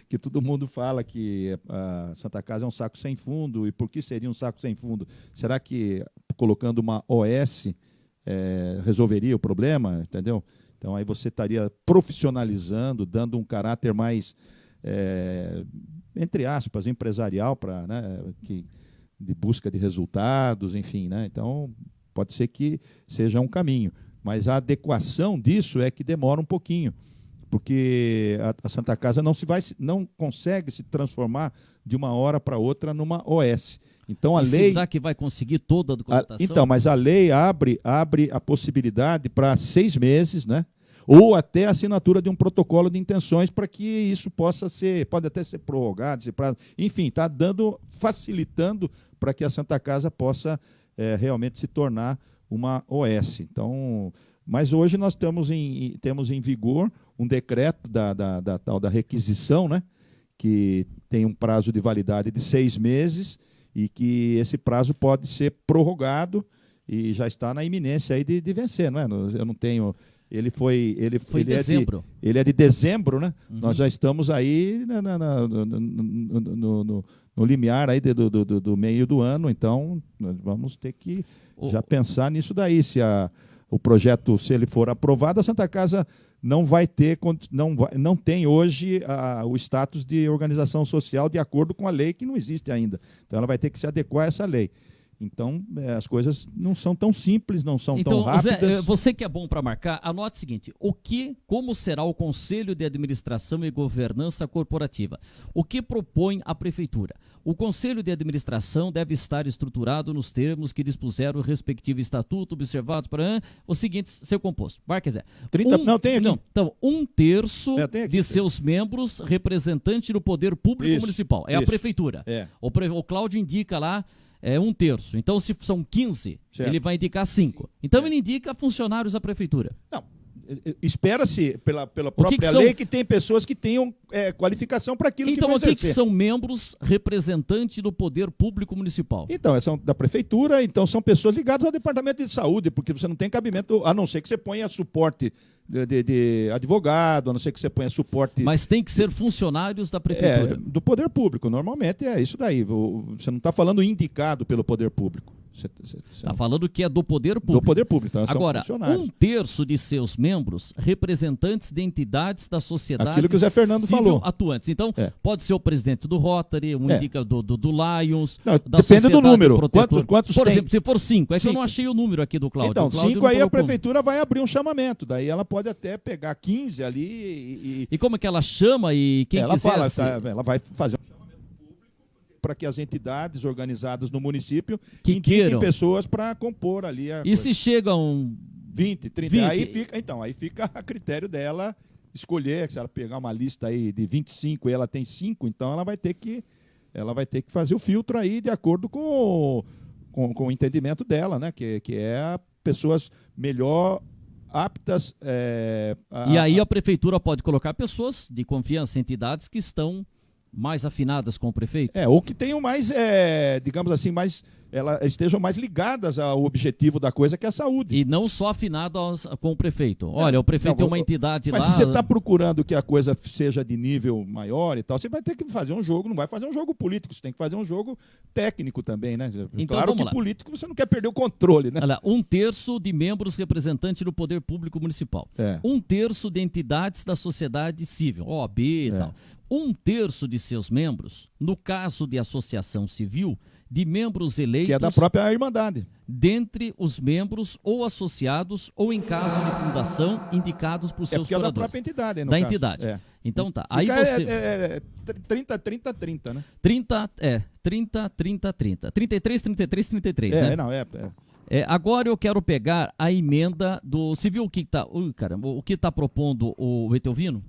Que todo mundo fala que a Santa Casa é um saco sem fundo. E por que seria um saco sem fundo? Será que colocando uma OS resolveria o problema? Entendeu? Então aí você estaria profissionalizando, dando um caráter mais, entre aspas, empresarial para, né, de busca de resultados, enfim, né? Então pode ser que seja um caminho, mas a adequação disso é que demora um pouquinho, porque a Santa Casa não consegue se transformar de uma hora para outra numa OS. Então a lei. Será que vai conseguir toda a documentação? Então, mas a lei abre a possibilidade para 6 meses, né? Ou até a assinatura de um protocolo de intenções para que isso pode até ser prorrogado, enfim, está facilitando para que a Santa Casa possa realmente se tornar uma OS. Então, mas hoje nós temos em vigor um decreto da tal da requisição, né? Que tem um prazo de validade de 6 meses e que esse prazo pode ser prorrogado e já está na iminência aí de vencer, não é? Eu não tenho. Ele em dezembro. Ele é de dezembro, né? Uhum. Nós já estamos aí no limiar aí do meio do ano, então nós vamos ter que já pensar nisso daí. Se o projeto, se ele for aprovado, a Santa Casa não tem hoje o status de organização social de acordo com a lei, que não existe ainda. Então ela vai ter que se adequar a essa lei. Então, as coisas não são tão simples, não são tão rápidas. Zé, você que é bom para marcar, anote o seguinte: como será o Conselho de Administração e Governança Corporativa? O que propõe a Prefeitura? O Conselho de Administração deve estar estruturado nos termos que dispuseram o respectivo estatuto, observados para o seguinte seu composto. Marca, Zé. Tem aqui. Não, então, 1/3 de seus membros representante do poder público municipal. É a Prefeitura. O Cláudio indica lá 1/3. Então, se são 15, certo, ele vai indicar 5. Então, ele indica funcionários da prefeitura. Não, espera-se, pela própria lei, que tem pessoas que tenham qualificação para aquilo que vão exercer. Então, o que são membros representantes do poder público municipal? Então, são da prefeitura, então são pessoas ligadas ao departamento de saúde, porque você não tem cabimento, a não ser que você ponha suporte de advogado, a não ser que você ponha suporte... Mas tem que ser funcionários da prefeitura. Do poder público, normalmente é isso daí. Você não está falando indicado pelo poder público. Está falando que é do poder público. Do poder público, então agora, são funcionários. 1/3 de seus membros, representantes de entidades da sociedade aquilo que o Zé Fernando falou. Atuantes. Então, pode ser o presidente do Rotary, indica do Lions, não, da depende do número. Quantos por tem? exemplo, se for 5, é que eu não achei o número aqui do Cláudio. Então, 5 aí a prefeitura vai abrir um chamamento. Daí ela pode até pegar 15 ali e como é que ela chama e quem ela quiser... Ela vai fazer um para que as entidades organizadas no município que indiquem pessoas para compor ali a coisa. Se chegam 20, 30, aí fica a critério dela escolher. Se ela pegar uma lista aí de 25 e ela tem 5, então ela vai ter que fazer o filtro aí de acordo com o entendimento dela, né? Que é pessoas melhor aptas. E aí a prefeitura pode colocar pessoas de confiança, entidades que estão mais afinadas com o prefeito? Ou que tenham mais, digamos assim, elas estejam mais ligadas ao objetivo da coisa, que é a saúde. E não só afinadas com o prefeito. Olha, o prefeito tem uma entidade mas lá... Mas se você está procurando que a coisa seja de nível maior e tal, você vai ter que fazer um jogo, não vai fazer um jogo político, você tem que fazer um jogo técnico também, né? Então, claro que político você não quer perder o controle, né? Olha, 1/3 de membros representantes do poder público municipal. 1/3 de entidades da sociedade civil, OAB e tal. 1/3 de seus membros, no caso de associação civil, de membros eleitos... Que é da própria Irmandade. Dentre os membros ou associados ou em caso de fundação indicados por seus curadores. É da própria entidade, no da caso. entidade. Então tá. Aí você... 30, 30, 30, né? 30, 30, 30, 30. 33, 33, 33, né? Agora eu quero pegar a emenda do... Você viu o que está... o que está propondo o Etelvino?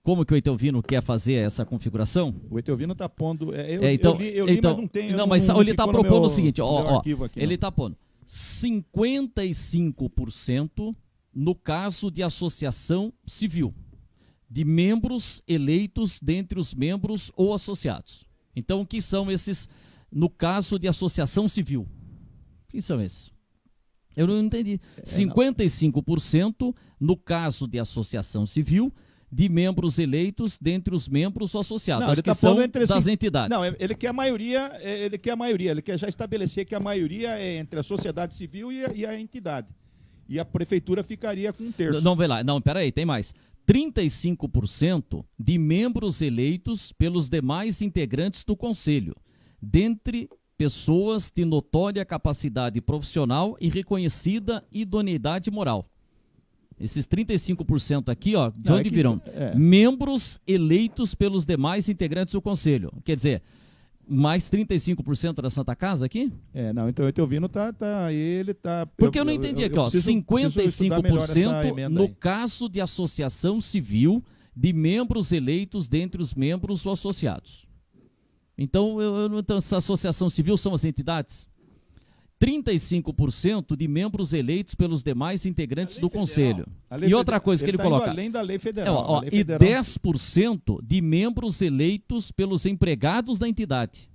Como que o Etelvino quer fazer essa configuração? O Etelvino está pondo... Eu li, mas não tem... Mas ele está propondo o seguinte, ele está pondo 55% no caso de associação civil, de membros eleitos dentre os membros ou associados. Então, o que são esses, no caso de associação civil? Quem são esses? Eu não entendi. 55% no caso de associação civil, de membros eleitos dentre os membros ou associados. Não, acho que são das si... entidades. Não, ele quer a maioria, ele quer já estabelecer que a maioria é entre a sociedade civil e a entidade. E a prefeitura ficaria com 1/3. Não, vê lá. Não, peraí, tem mais. 35% de membros eleitos pelos demais integrantes do Conselho, dentre pessoas de notória capacidade profissional e reconhecida idoneidade moral. Esses 35% aqui, ó, de onde virão? Membros eleitos pelos demais integrantes do Conselho. Quer dizer, mais 35% da Santa Casa aqui? Não, então o Etelvino ele tá... Porque eu não entendi aqui, ó, 55% no caso de associação civil de membros eleitos dentre os membros ou associados. Então, então essa associação civil são as entidades? 35% de membros eleitos pelos demais integrantes do Conselho. E outra coisa que ele coloca... além da lei federal. E 10% de membros eleitos pelos empregados da entidade.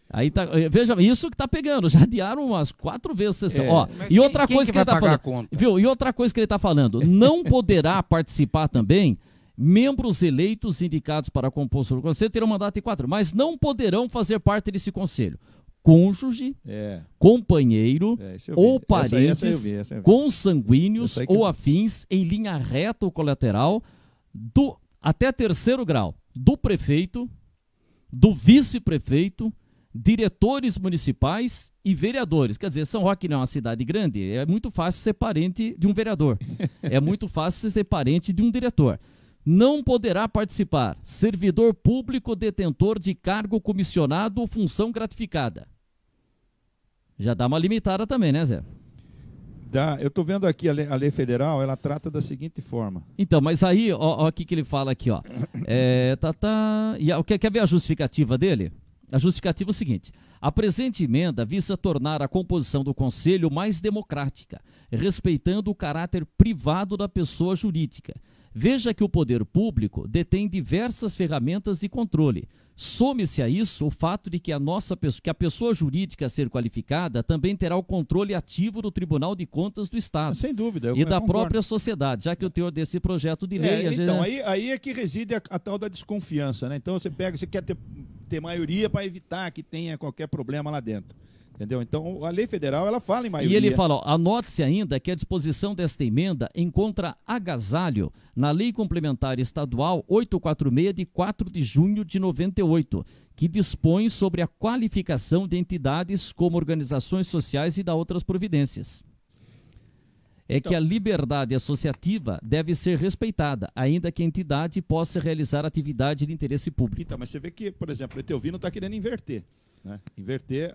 Aí tá, veja, isso que tá pegando, já adiaram umas 4 vezes a sessão. E outra coisa que ele tá falando, viu? E outra coisa que ele tá falando, não poderá participar também membros eleitos indicados para compor o conselho terão mandato de 4, mas não poderão fazer parte desse conselho cônjuge, companheiro ou parentes consanguíneos ou afins em linha reta ou colateral até 3º grau do prefeito, do vice-prefeito, diretores municipais e vereadores. Quer dizer, São Roque não é uma cidade grande, é muito fácil ser parente de um vereador, é muito fácil ser parente de um diretor. Não poderá participar servidor público detentor de cargo comissionado ou função gratificada. Já dá uma limitada também, né, Zé? Eu estou vendo aqui a lei federal, ela trata da seguinte forma. Então, mas aí, ó o que ele fala aqui, ó. Quer ver a justificativa dele? A justificativa é o seguinte: a presente emenda visa tornar a composição do Conselho mais democrática, respeitando o caráter privado da pessoa jurídica. Veja que o poder público detém diversas ferramentas de controle. Some-se a isso o fato de que a pessoa jurídica a ser qualificada também terá o controle ativo do Tribunal de Contas do Estado. Sem dúvida. E da própria sociedade, já que o teor desse projeto de lei... Então, aí é que reside a tal da desconfiança, né? Então, você quer ter maioria para evitar que tenha qualquer problema lá dentro. Entendeu? Então, a lei federal, ela fala em maioria. E ele fala, anote-se ainda que a disposição desta emenda encontra agasalho na Lei Complementar Estadual 846, de 4 de junho de 98, que dispõe sobre a qualificação de entidades como organizações sociais e da outras providências. Que a liberdade associativa deve ser respeitada, ainda que a entidade possa realizar atividade de interesse público. Então, mas você vê que, por exemplo, o Etelvino está querendo inverter. Né? Inverter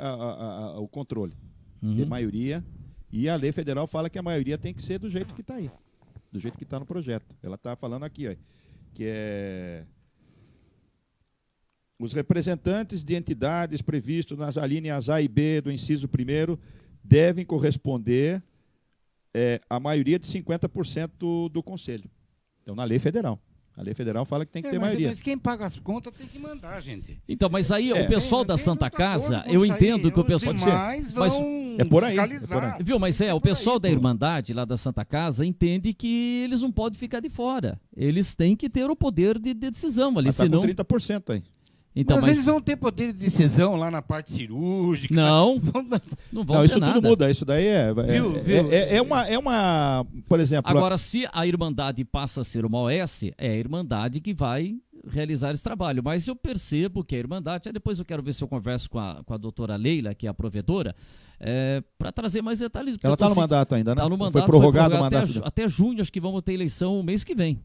o controle de maioria, e a lei federal fala que a maioria tem que ser do jeito que está aí, do jeito que está no projeto. Ela está falando aqui, ó, que os representantes de entidades previstos nas alíneas A e B do inciso 1º devem corresponder à maioria de 50% do Conselho. Então, na lei federal. A lei federal fala que tem que ter maioria. Mas quem paga as contas tem que mandar, gente. Então, mas aí o pessoal da Santa Casa, eu entendo que o pessoal... Mas é por aí. Viu, mas o pessoal da Irmandade lá da Santa Casa entende que eles não podem ficar de fora. Eles têm que ter o poder de decisão ali, senão... com 30% aí. Então, mas eles vão ter poder de decisão lá na parte cirúrgica. Não vão ter isso nada. Tudo muda, isso daí uma, por exemplo... Agora, se a Irmandade passa a ser uma OS, é a Irmandade que vai realizar esse trabalho. Mas eu percebo que a Irmandade, depois eu quero ver se eu converso com a doutora Leila, que é a provedora, para trazer mais detalhes. Ela está no mandato ainda, né? Está no mandato, foi prorrogado o mandato. Até junho, acho que vamos ter eleição o mês que vem.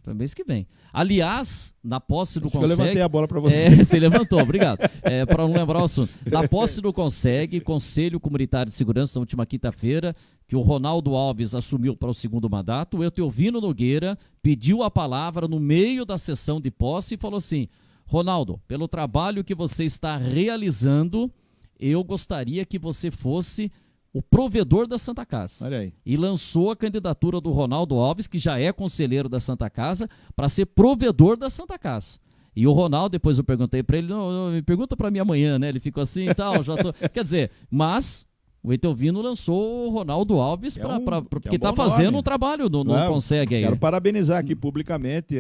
Para o mês que vem. Aliás, na posse do Conseg... Eu levantei a bola para você. Você levantou, obrigado. Para não lembrar o assunto. Na posse do Conseg, Conselho Comunitário de Segurança, na última quinta-feira, que o Ronaldo Alves assumiu para o 2º mandato, o Etelvino Nogueira pediu a palavra no meio da sessão de posse e falou assim: Ronaldo, pelo trabalho que você está realizando, eu gostaria que você fosse o provedor da Santa Casa. Olha aí. E lançou a candidatura do Ronaldo Alves, que já é conselheiro da Santa Casa, para ser provedor da Santa Casa. E o Ronaldo, depois eu perguntei para ele, não, me pergunta para mim amanhã, né? Ele ficou assim e tal, já tô... Quer dizer, mas o Etelvino lançou o Ronaldo Alves porque está fazendo um trabalho, não consegue aí. Quero parabenizar aqui publicamente,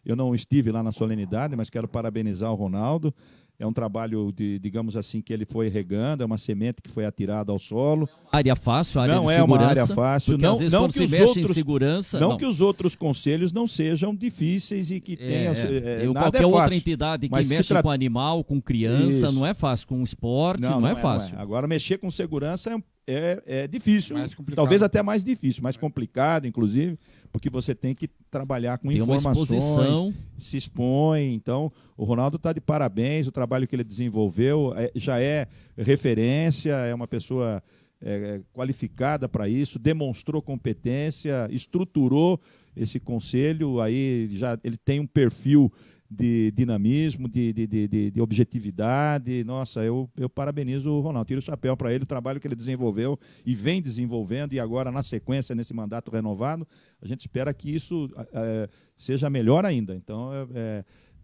eu não estive lá na solenidade, mas quero parabenizar o Ronaldo. É um trabalho, digamos assim, que ele foi regando, é uma semente que foi atirada ao solo. Área fácil, área não de é segurança. Uma área fácil. Porque, às vezes, quando se mexe em segurança... Não que os outros conselhos não sejam difíceis e que tenham... nada qualquer é fácil, outra entidade que mexe com animal, com criança, não é fácil. Com esporte, não é fácil. Não é. Agora, mexer com segurança é difícil. Talvez até mais difícil, mais complicado, inclusive, porque você tem que trabalhar com informações, se expõe. Então, o Ronaldo está de parabéns, o trabalho que ele desenvolveu já é referência, é uma pessoa qualificada para isso, demonstrou competência, estruturou esse conselho, aí ele tem um perfil de dinamismo, de objetividade. Nossa, eu parabenizo o Ronaldo, tiro o chapéu para ele, o trabalho que ele desenvolveu e vem desenvolvendo, e agora na sequência, nesse mandato renovado, a gente espera que isso seja melhor ainda. Então,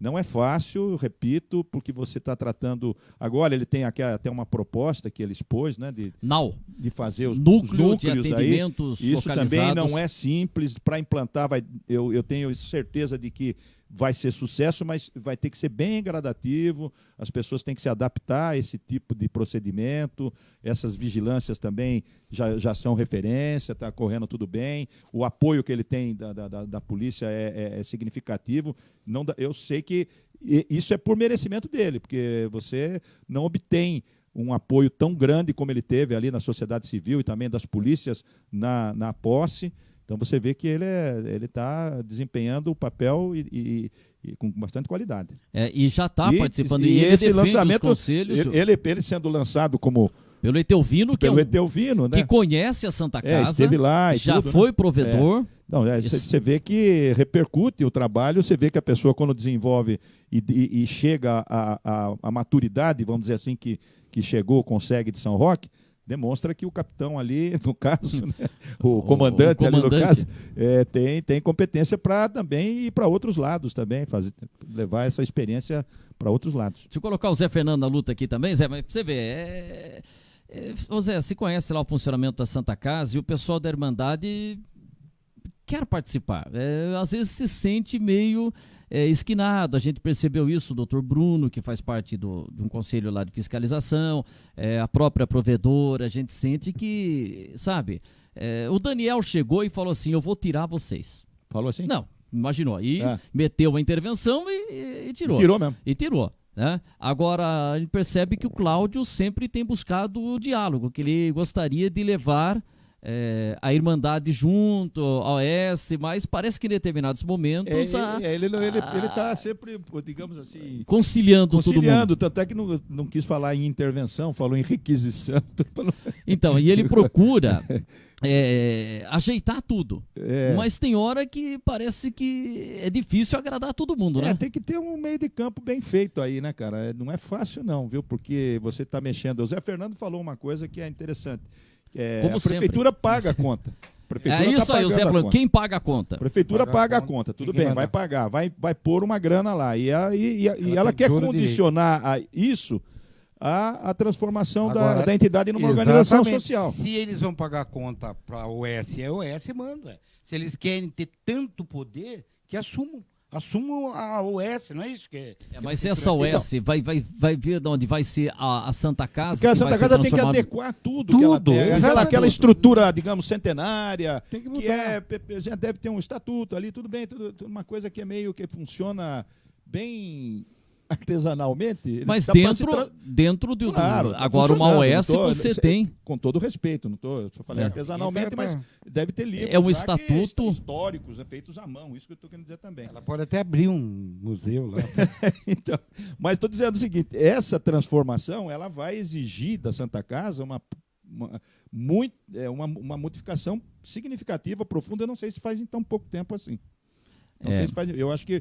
não é fácil, repito, porque você está tratando... Agora ele tem até uma proposta que ele expôs, né, de fazer os núcleos de atendimentos aí. Isso localizados. também não é simples para implantar. Eu tenho certeza de que vai ser sucesso, mas vai ter que ser bem gradativo, as pessoas têm que se adaptar a esse tipo de procedimento, essas vigilâncias também já são referência, está correndo tudo bem, o apoio que ele tem da polícia é significativo. Eu sei que isso é por merecimento dele, porque você não obtém um apoio tão grande como ele teve ali na sociedade civil e também das polícias na posse. Então você vê que ele está desempenhando o papel e com bastante qualidade. E já está participando. E ele esse lançamento, os conselhos, ele sendo lançado como... Pelo Etelvino, né? Que conhece a Santa Casa, esteve lá já tudo, foi né? provedor. Você vê que repercute o trabalho, você vê que a pessoa, quando desenvolve e chega à maturidade, vamos dizer assim, que chegou, consegue de São Roque, demonstra que o capitão ali, no caso, né, o comandante ali no caso, tem competência para também ir para outros lados também, levar essa experiência para outros lados. Deixa eu colocar o Zé Fernando na luta aqui também, Zé, mas você vê, ô Zé, você conhece lá o funcionamento da Santa Casa e o pessoal da Irmandade quer participar, às vezes se sente meio esquinado. A gente percebeu isso, o doutor Bruno, que faz parte de um conselho lá de fiscalização, a própria provedora, a gente sente que, sabe, o Daniel chegou e falou assim, eu vou tirar vocês. Falou assim? Não, imaginou, e meteu a intervenção e tirou. E tirou mesmo. E tirou. Né? Agora, a gente percebe que o Cláudio sempre tem buscado o diálogo, que ele gostaria de levar a Irmandade junto ao OS, mas parece que em determinados momentos ele está sempre, digamos assim, conciliando todo mundo. Tanto é que não quis falar em intervenção, falou em requisição. Então, e ele procura ajeitar tudo, mas tem hora que parece que é difícil agradar todo mundo, né? Tem que ter um meio de campo bem feito aí, né, cara? Não é fácil não, viu? Porque você está mexendo. O Zé Fernando falou uma coisa que é interessante. A prefeitura paga a conta. É isso aí, o Zé falou, quem paga a conta? A prefeitura paga a conta, tudo bem, vai pagar, vai pôr uma grana lá. E ela quer condicionar isso à transformação agora, da entidade numa organização social. Se eles vão pagar a conta para a OS, a OS manda. Se eles querem ter tanto poder, que assumam a OS, não é isso que mas essa OS vai ver de onde vai ser a Santa Casa. Porque a Santa Casa tem que adequar tudo que ela tem. Aquela estrutura, digamos, centenária, que já deve ter um estatuto ali, tudo bem, tudo uma coisa que é meio que funciona bem artesanalmente. Mas dentro do... Claro, agora uma OS você tem... Com todo respeito, não estou... Eu falei artesanalmente, mas deve ter livros um estatuto históricos, feitos à mão, isso que eu estou querendo dizer também. Ela pode até abrir um museu lá. Então, mas estou dizendo o seguinte, essa transformação ela vai exigir da Santa Casa uma modificação significativa, profunda. Eu não sei se faz em tão pouco tempo assim. Eu acho que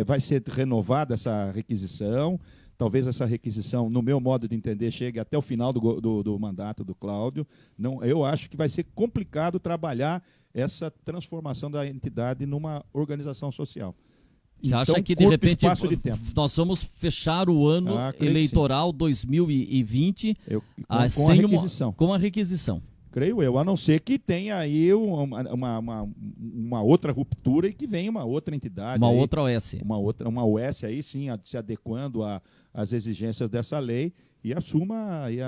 vai ser renovada essa requisição, talvez essa requisição, no meu modo de entender, chegue até o final do mandato do Cláudio. Não, eu acho que vai ser complicado trabalhar essa transformação da entidade numa organização social. Você então, acha que, de repente, nós vamos fechar o ano eleitoral 2020 com a requisição? Com a requisição. Creio eu, a não ser que tenha aí uma outra ruptura e que venha uma outra entidade. Outra OS. Uma OS aí sim, se adequando às exigências dessa lei e assuma aí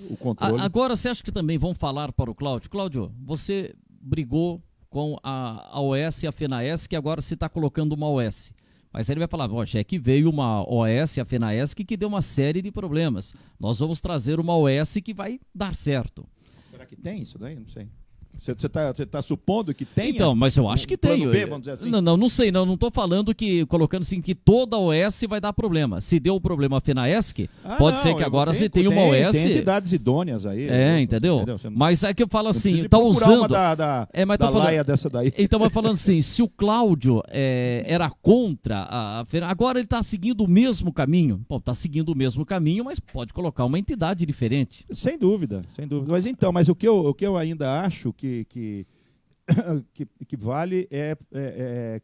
o controle. Agora, você acha que também vão falar para o Cláudio? Cláudio, você brigou com a OS e a FENAESC, que agora se está colocando uma OS. Mas ele vai falar, é que veio uma OS, a FENAESC, que deu uma série de problemas. Nós vamos trazer uma OS que vai dar certo. Será que tem isso daí? Não sei. Você tá supondo que tem? Então, mas eu acho que tem. B, vamos dizer assim? Não sei, não estou falando colocando assim que toda OS vai dar problema. Se deu o problema a FENAESC, pode ser que agora você tenha uma OS. Tem entidades idôneas aí. Entendeu? Mas é que eu falo assim, está usando. Mas da laia dessa daí. Então vai falando assim, se o Cláudio era contra a FENAESC, agora ele está seguindo o mesmo caminho. Está seguindo o mesmo caminho, mas pode colocar uma entidade diferente. Sem dúvida, sem dúvida. Mas o que eu ainda acho que vale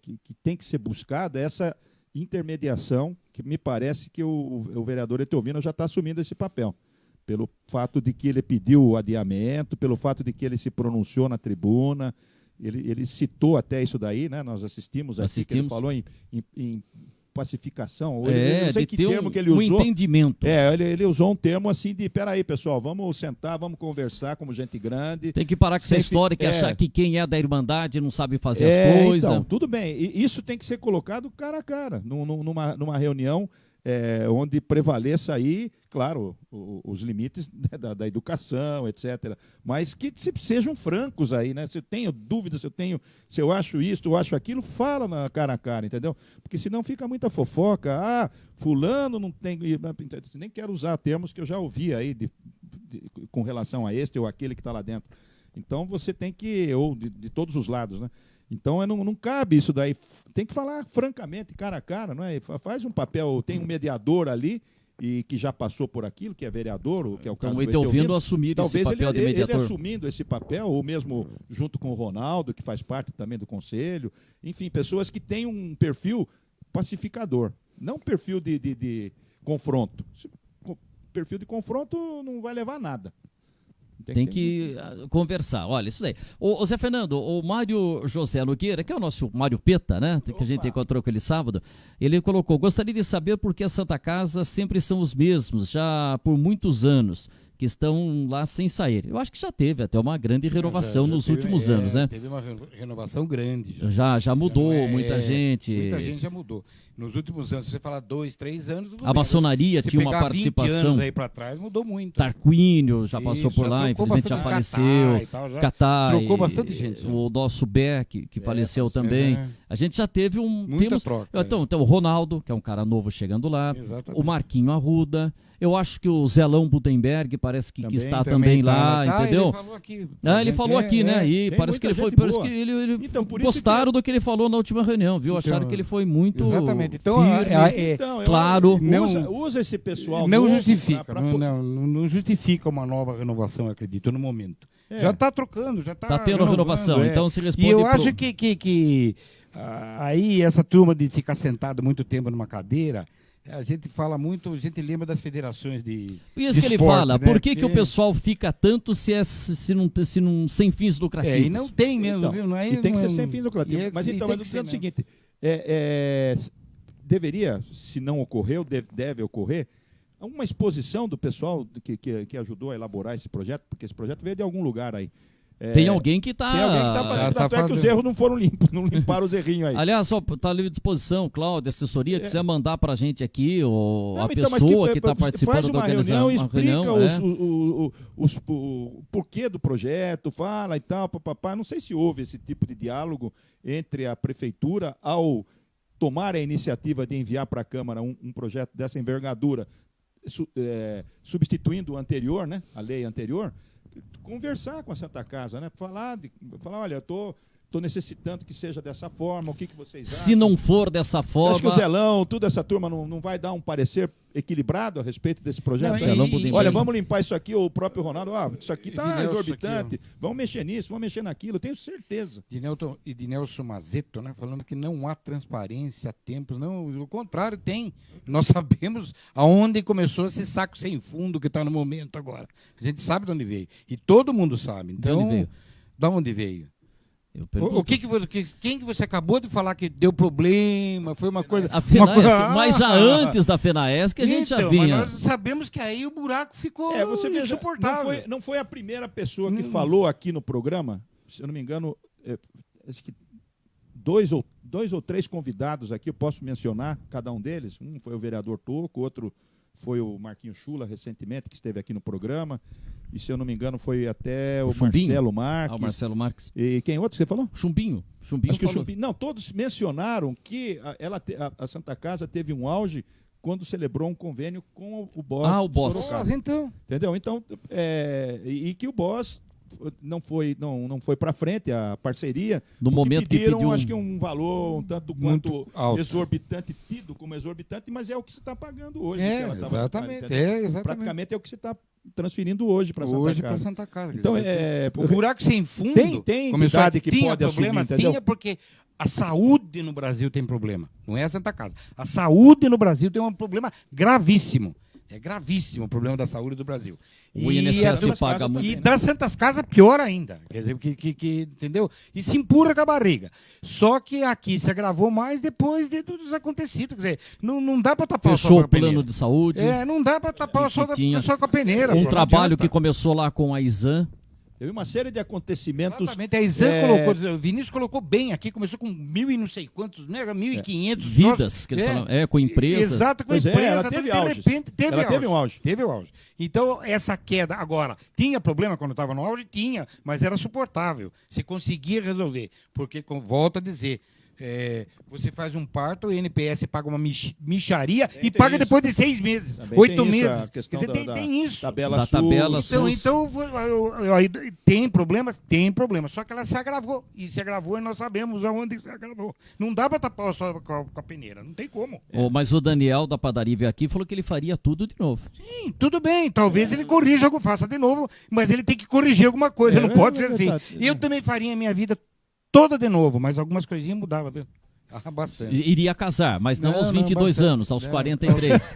que tem que ser buscada essa intermediação, que me parece que o vereador Etelvino já está assumindo esse papel, pelo fato de que ele pediu o adiamento, pelo fato de que ele se pronunciou na tribuna, ele citou até isso daí, né? Nós assistimos. Que ele falou em pacificação, eu não sei que termo que ele usou. Entendimento. Ele usou um termo assim de, peraí, pessoal, vamos sentar, vamos conversar como gente grande. Tem que parar com essa história que achar que quem é da Irmandade não sabe fazer as coisas. Então, tudo bem. E isso tem que ser colocado cara a cara, numa reunião onde prevaleça aí, claro, os limites da educação, etc. Mas que sejam francos aí, né? Se eu tenho dúvidas, se eu acho isso, eu acho aquilo, fala na cara a cara, entendeu? Porque senão fica muita fofoca. Fulano não tem... Nem quero usar termos que eu já ouvi aí com relação a este ou aquele que está lá dentro. Então você tem que... Ou de todos os lados, né? Então não cabe isso daí. Tem que falar francamente, cara a cara, não é? Faz um papel, tem um mediador ali e que já passou por aquilo, que é vereador, que é o caso do Etelvino assumir esse papel de mediador. Ele assumindo esse papel, ou mesmo junto com o Ronaldo, que faz parte também do conselho. Enfim, pessoas que têm um perfil pacificador, não um perfil de confronto. Perfil de confronto não vai levar a nada. Tem que conversar. Olha, isso daí. O Zé Fernando, o Mário José Nogueira, que é o nosso Mário Peta, né? Que a gente encontrou com ele sábado, ele colocou: gostaria de saber por que a Santa Casa sempre são os mesmos, já por muitos anos, que estão lá sem sair. Eu acho que já teve até uma grande renovação nos últimos anos, né? Teve uma renovação grande. Já mudou, muita gente. Muita gente já mudou. Nos últimos anos, se você falar 2, 3 anos... A maçonaria tinha uma participação. 20 anos aí para trás, mudou muito. Tarquínio já passou por lá, infelizmente já faleceu. Catar, trocou bastante gente. O nosso Beck, que faleceu também. A gente já teve muita troca. Então, o Ronaldo, que é um cara novo chegando lá. Exatamente. O Marquinho Arruda. Eu acho que o Zelão Budenberg parece que está também lá, entendeu? Ele falou aqui. Ele falou aqui, né? E parece que ele foi. Parece que ele então, gostaram do que ele falou na última reunião, viu? Acharam que ele foi muito. Exatamente. Então, claro. Usa esse pessoal. Não justifica. Não justifica uma nova renovação, acredito, no momento. Já está trocando, já está. Está tendo renovação. Então se responde. E eu acho que aí essa turma de ficar sentado muito tempo numa cadeira. A gente fala muito, a gente lembra das federações de isso de que ele esporte, fala, né? por que o pessoal fica tanto se não sem fins lucrativos? E não tem mesmo, então, viu? Não é, e tem que ser sem fins lucrativos. Mas então, eu estou dizendo o seguinte, deveria, se não ocorreu, deve ocorrer, uma exposição do pessoal que ajudou a elaborar esse projeto, porque esse projeto veio de algum lugar aí. Tem alguém que está... Tem alguém que está fazendo. Tanto é que os erros não foram limpos, não limparam os errinhos aí. Aliás, está à livre disposição, Cláudio, assessoria, quiser mandar para a gente aqui, ou a pessoa que está participando da organização. Explica o porquê do projeto, fala e tal, papapá. Não sei se houve esse tipo de diálogo entre a prefeitura ao tomar a iniciativa de enviar para a Câmara um projeto dessa envergadura, substituindo o anterior, né, a lei anterior. Conversar com a Santa Casa, né? Falar, olha, eu estou estou necessitando que seja dessa forma, o que vocês acham? Se não for dessa forma... Acho que o Zelão, toda essa turma não vai dar um parecer equilibrado a respeito desse projeto? Olha, vamos limpar isso aqui, o próprio Ronaldo, isso aqui está exorbitante, aqui, vamos mexer nisso, vamos mexer naquilo, tenho certeza. De Nelson Mazeto, né, falando que não há transparência há tempos, não, o contrário, tem. Nós sabemos aonde começou esse saco sem fundo que está no momento agora. A gente sabe de onde veio, e todo mundo sabe. Então, de onde veio? Quem que você acabou de falar que deu problema? Foi uma coisa. A FENAESC, mas já antes da FENAESC a gente já vinha. Mas nós sabemos que aí o buraco ficou insuportável. Não foi a primeira pessoa que falou aqui no programa, se eu não me engano, acho que dois ou três convidados aqui, eu posso mencionar cada um deles. Um foi o vereador Toco, outro foi o Marquinhos Chula, recentemente, que esteve aqui no programa. E, se eu não me engano, foi até o Marcelo Marques. O Marcelo Marques. E quem outro você falou? Chumbinho. Não, todos mencionaram que a Santa Casa teve um auge quando celebrou um convênio com o BOS. O BOS. Então. Entendeu? Então, e que o BOS não foi para frente a parceria. No momento pediram, que pediu acho que um valor um tanto quanto exorbitante, tido como exorbitante, mas é o que se está pagando hoje. Exatamente. Praticamente é o que se está transferindo hoje para Santa Casa. Então, o buraco sem fundo tem entidade que pode problemas, assumir, entendeu? Tinha porque a saúde no Brasil tem problema. Não é a Santa Casa. A saúde no Brasil tem um problema gravíssimo. É gravíssimo o problema da saúde do Brasil. O INSS paga muito. E das Santas Casas, pior ainda. Quer dizer, entendeu? E se empurra com a barriga. Só que aqui se agravou mais depois dos acontecidos. Quer dizer, não dá para tapar Fechou o plano de saúde. Não dá para tapar só com a peneira. Um trabalho que começou lá com a Isan. Teve uma série de acontecimentos. Exatamente, a Isan colocou, o Vinícius colocou bem aqui, começou com 1.000 e não sei quantos, né? 1.500 vidas, que eles falam, com empresas. Exato, com empresas. Ela teve auge. De repente, teve um auge. Teve o auge. Então, essa queda, agora, tinha problema quando estava no auge? Tinha, mas era suportável. Você conseguia resolver. Porque, volto a dizer, você faz um parto, o INPS paga uma micharia e paga depois de 6 meses, também 8 meses. Quer dizer, tem isso. Tabela SUS. Então tem problemas? Tem problemas. Só que ela se agravou. E se agravou e nós sabemos aonde se agravou. Não dá para tapar só com a peneira. Não tem como. Mas o Daniel da padaria veio aqui e falou que ele faria tudo de novo. Sim, tudo bem. Talvez ele corrija, faça de novo, mas ele tem que corrigir alguma coisa. Não pode ser assim. Eu também faria a minha vida toda de novo, mas algumas coisinhas mudavam, viu? Bastante. Iria casar, mas não aos 22 anos, aos 43.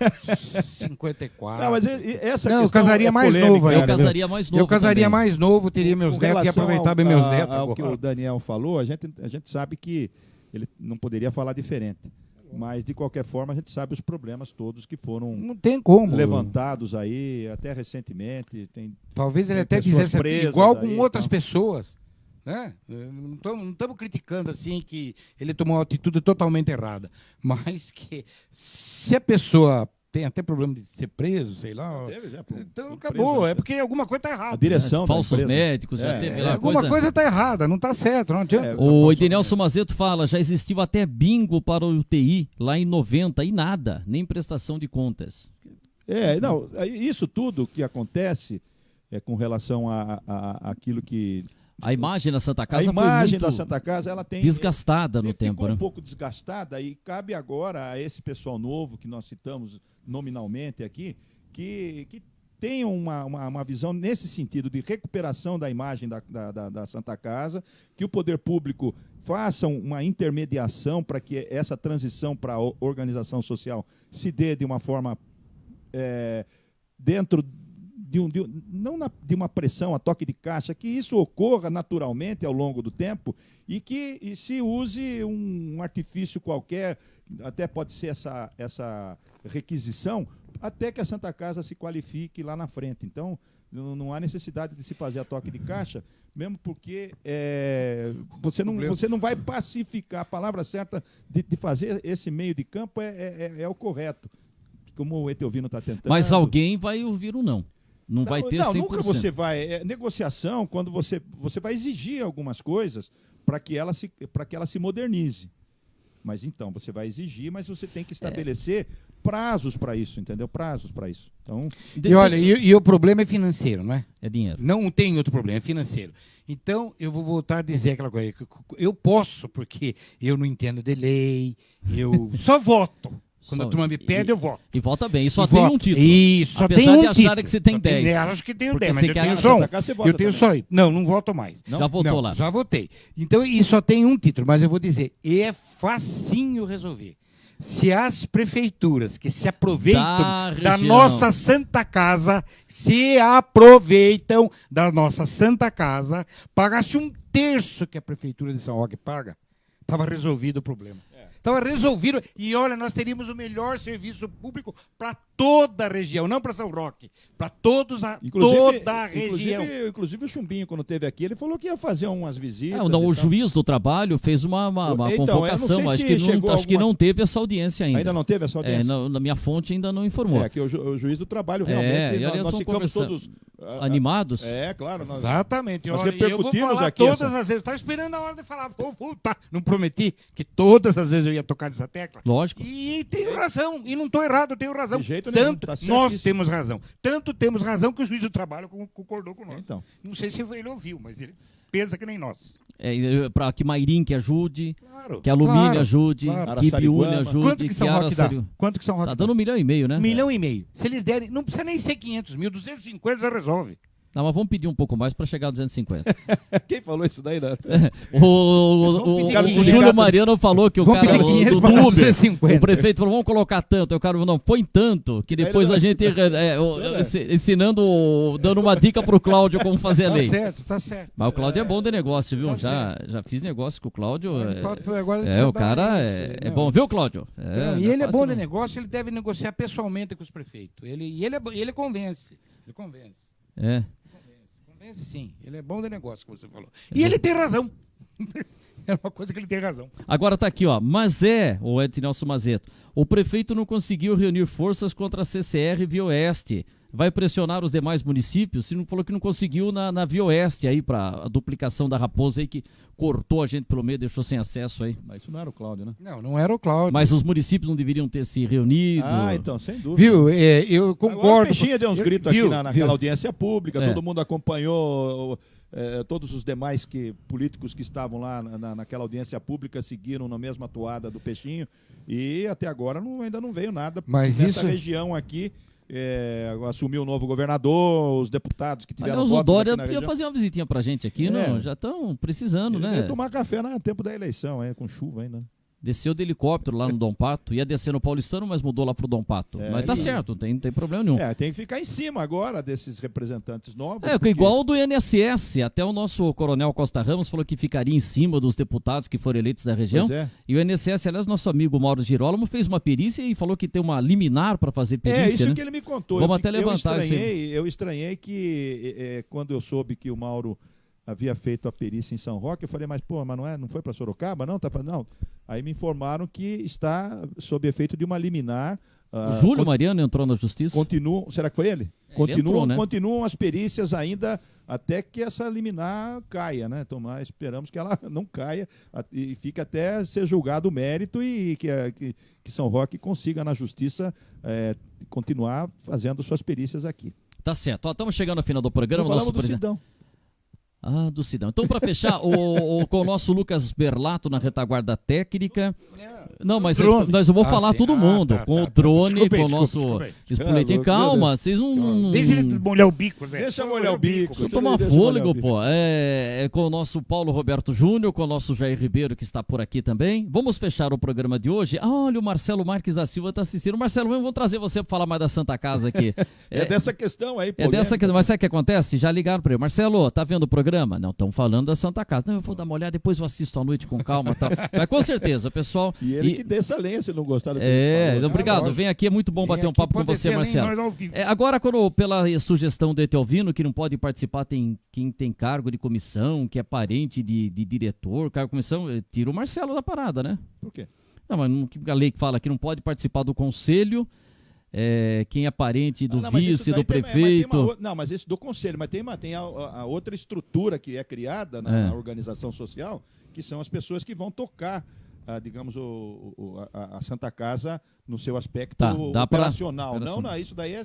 54. Não, mas essa eu casaria mais novo. Eu casaria mais novo. Eu casaria mais novo, teria meus netos e aproveitar bem meus netos. O que o Daniel falou, a gente sabe que ele não poderia falar diferente. Mas, de qualquer forma, a gente sabe os problemas todos que foram não tem como levantados aí, até recentemente. Talvez ele até fizesse igual com outras pessoas. Não estamos criticando assim que ele tomou uma atitude totalmente errada, mas que se a pessoa tem até problema de ser preso, sei lá, então acabou, preso, porque alguma coisa está errada. A direção falsos médicos, já teve lá alguma coisa está errada, não está certo, não adianta. O Edenelson Mazeto fala, já existiu até bingo para o UTI lá em 90 e nada, nem prestação de contas. Não, isso tudo que acontece com relação a aquilo que a imagem da Santa Casa da Santa Casa, ela tem desgastada no tempo, ficou um pouco desgastada e cabe agora a esse pessoal novo que nós citamos nominalmente aqui, que tem uma visão nesse sentido de recuperação da imagem da Santa Casa, que o poder público faça uma intermediação para que essa transição para a organização social se dê de uma forma dentro não de uma pressão a toque de caixa, que isso ocorra naturalmente ao longo do tempo e se use um artifício qualquer, até pode ser essa requisição, até que a Santa Casa se qualifique lá na frente. Então, não há necessidade de se fazer a toque de caixa, mesmo porque você não vai pacificar. A palavra certa de fazer esse meio de campo é o correto, como o Etelvino está tentando. Mas alguém vai ouvir ou não. Não vai ter 100%. Nunca você vai. Negociação, quando você vai exigir algumas coisas para que ela se modernize. Mas então, você vai exigir, mas você tem que estabelecer prazos para isso, entendeu? Prazos para isso. Então, e olha, e o problema é financeiro, não é? É dinheiro. Não tem outro problema, é financeiro. Então, eu vou voltar a dizer aquela coisa. Eu posso, porque eu não entendo de lei, eu só voto. Quando a turma me pede, eu voto. E vota bem. E só tem um título. Isso, só apesar tem um título. Apesar de acharem que você tem 10. Acho que tenho porque 10, mas eu tenho só um. Eu tenho só um. Não voto mais. Não? Já votou lá? Já votei. Então, e só tem um título, mas eu vou dizer, é facinho resolver. Se as prefeituras que se aproveitam da nossa Santa Casa, pagasse 1/3 que a Prefeitura de São Roque paga, estava resolvido o problema. Estava resolvido. E olha, nós teríamos o melhor serviço público para toda a região, não para São Roque, para toda a região. Inclusive o Chumbinho, quando esteve aqui, ele falou que ia fazer umas visitas. O juiz do trabalho fez uma convocação. Acho que não teve essa audiência ainda. Ainda não teve essa audiência? Na minha fonte ainda não informou. É que o juiz do trabalho realmente, nós ficamos todos animados. Claro. Exatamente. Nós repercutimos eu vou falar aqui. Todas as vezes. Estava esperando a hora de falar, vou voltar. Não prometi que todas as vezes eu ia tocar nessa tecla. Lógico. E tenho razão. E não estou errado, eu tenho razão. De jeito nenhum, Tanto nós temos razão. Tanto temos razão que o juiz do trabalho concordou com nós. Então. Não sei se ele ouviu, mas ele pensa que nem nós. Para que Mairim que ajude, claro, que Alumínio ajude, que Ibiúna ajude. Quanto que São Roque dá? Quanto que São Roque tá dando 1,5 milhão, né? 1,5 milhão. Se eles derem, não precisa nem ser 500 mil, 250 já resolve. Não, mas vamos pedir um pouco mais para chegar a 250. Quem falou isso daí, né? O Júlio Mariano falou que o cara do Uber, o prefeito falou, vamos colocar tanto. O cara falou, não, põe tanto, que depois a gente ensinando, dando uma dica pro Cláudio como fazer a lei. Tá certo. Mas o Cláudio é bom de negócio, viu? Já fiz negócio com o Cláudio. O cara é bom, viu, Cláudio? E ele é bom de negócio, ele deve negociar pessoalmente com os prefeitos. Ele convence. Ele convence. Convence sim, ele é bom de negócio, como você falou. E ele tem razão. É uma coisa que ele tem razão. Agora tá aqui, ó, o Ednelson Mazeto. O prefeito não conseguiu reunir forças contra a CCR Via Oeste. Vai pressionar os demais municípios? Se não falou que não conseguiu na Via Oeste aí, para a duplicação da Raposa aí, que cortou a gente pelo meio, deixou sem acesso aí. Mas isso não era o Cláudio, né? Não era o Cláudio. Mas os municípios não deveriam ter se reunido? Então, sem dúvida. Viu, eu concordo. Agora, o Peixinha deu uns gritos aqui naquela audiência pública, todo mundo acompanhou, todos os demais políticos que estavam lá naquela audiência pública seguiram na mesma toada do Peixinho e até agora ainda não veio nada nessa região aqui. Assumiu o novo governador, os deputados que tiveram votos. O Dória podia fazer uma visitinha pra gente aqui, não? Já estão precisando, né? Ia tomar café no tempo da eleição, com chuva ainda. Desceu de helicóptero lá no Dom Pato, ia descer no Paulistano, mas mudou lá pro Dom Pato. Mas tá certo, não tem problema nenhum. Tem que ficar em cima agora desses representantes novos. Igual o do INSS, até o nosso coronel Costa Ramos falou que ficaria em cima dos deputados que foram eleitos da região. E o INSS, aliás, nosso amigo Mauro Girolamo fez uma perícia e falou que tem uma liminar para fazer perícia. Isso que ele me contou. Vamos até levantar eu estranhei que quando eu soube que o Mauro havia feito a perícia em São Roque, eu falei, mas não foi para Sorocaba? Não. Aí me informaram que está sob efeito de uma liminar. O Júlio Mariano entrou na justiça? Será que foi ele? Continuam as perícias ainda até que essa liminar caia, né? Esperamos que ela não caia e fique até ser julgado o mérito e que São Roque consiga na justiça continuar fazendo suas perícias aqui. Tá certo. Estamos chegando ao final do programa. Falamos do Sidão. Do Sidão. Então, para fechar, com o nosso Lucas Berlato na retaguarda técnica. Não, mas eu vou falar todo mundo. Com o drone, com o nosso Spoletim. Calma, vocês não. Deixa ele molhar o bico, Zé. Deixa molhar o bico. Deixa eu tomar fôlego, pô. Com o nosso Paulo Roberto Júnior, com o nosso Jair Ribeiro, que está por aqui também. Vamos fechar o programa de hoje. Olha, o Marcelo Marques da Silva está assistindo. Marcelo, vamos trazer você para falar mais da Santa Casa aqui. Dessa questão aí, polêmica. Dessa questão. Mas sabe o que acontece? Já ligaram para ele. Marcelo, tá vendo o programa? Não, estão falando da Santa Casa. Não, eu vou dar uma olhada, depois eu assisto à noite com calma. Tal. Mas com certeza, pessoal. E ele que desça a lenha se não gostar do que ele falou. Obrigado. Vem aqui, é muito bom bater um papo com você, Marcelo. Agora, pela sugestão do Etelvino, que não pode participar, quem tem cargo de comissão, que é parente de diretor, cargo de comissão, tira o Marcelo da parada, né? Por quê? Não, mas a lei que fala que não pode participar do conselho. Quem é parente do vice, do prefeito. Mas isso do conselho, mas tem a outra estrutura que é criada na organização social, que são as pessoas que vão tocar digamos, a Santa Casa no seu aspecto operacional. Não, isso daí é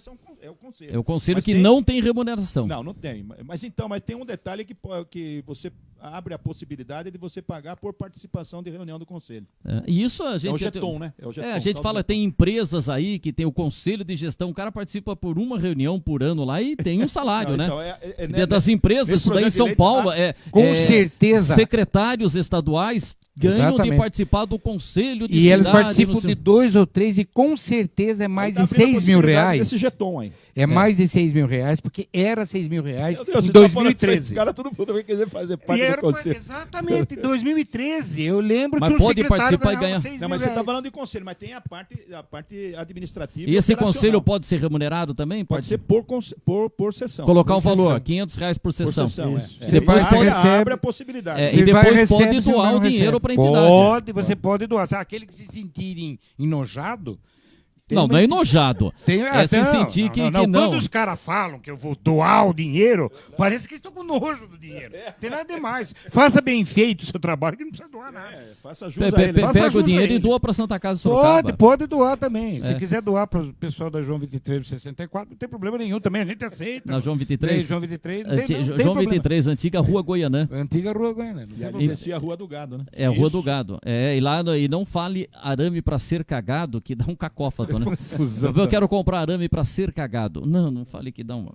o conselho. É o conselho que não tem remuneração. Não tem. Mas tem um detalhe que você abre a possibilidade de você pagar por participação de reunião do conselho. E isso a gente... É o Geton, né? A gente fala, tem empresas aí que tem o conselho de gestão, o cara participa por uma reunião por ano lá e tem um salário, né? Então, das empresas, isso daí em São Paulo, com certeza, secretários estaduais ganham de participar do conselho de cidade. E eles participam de 2 ou 3 e com certeza é mais de 6 mil reais. Esse Geton aí. É mais de 6 mil reais, porque era 6 mil reais em 2013. Os caras todo mundo vai querer fazer parte do conselho. Exatamente, em 2013. Eu lembro mas que o pode participar e ganhar. Não, mas você está falando de conselho, mas tem a parte administrativa. E esse conselho pode ser remunerado também? Pode ser por sessão. Colocar um valor, R$500 por sessão. Depois abre a possibilidade. E depois pode doar o dinheiro para a entidade. Você pode doar. Aquele que se sentir enojado... Não é enojado. Se sentir que não. Quando os caras falam que eu vou doar o dinheiro, parece que estão com nojo do dinheiro. Tem nada demais. Faça bem feito o seu trabalho, que não precisa doar nada. Faça jus a ele. Pega o dinheiro e doa para Santa Casa de Sorocaba. Pode doar também. Se quiser doar para o pessoal da João 23 64, não tem problema nenhum também. A gente aceita. Na João 23? João 23. João 23, antiga Rua Goianã. Antiga Rua Goianã. E descia a Rua do Gado, né? É a Rua do Gado. E não fale arame para ser cagado, que dá um cacófato, né? Eu quero comprar arame para ser cagado. Não falei que dá um...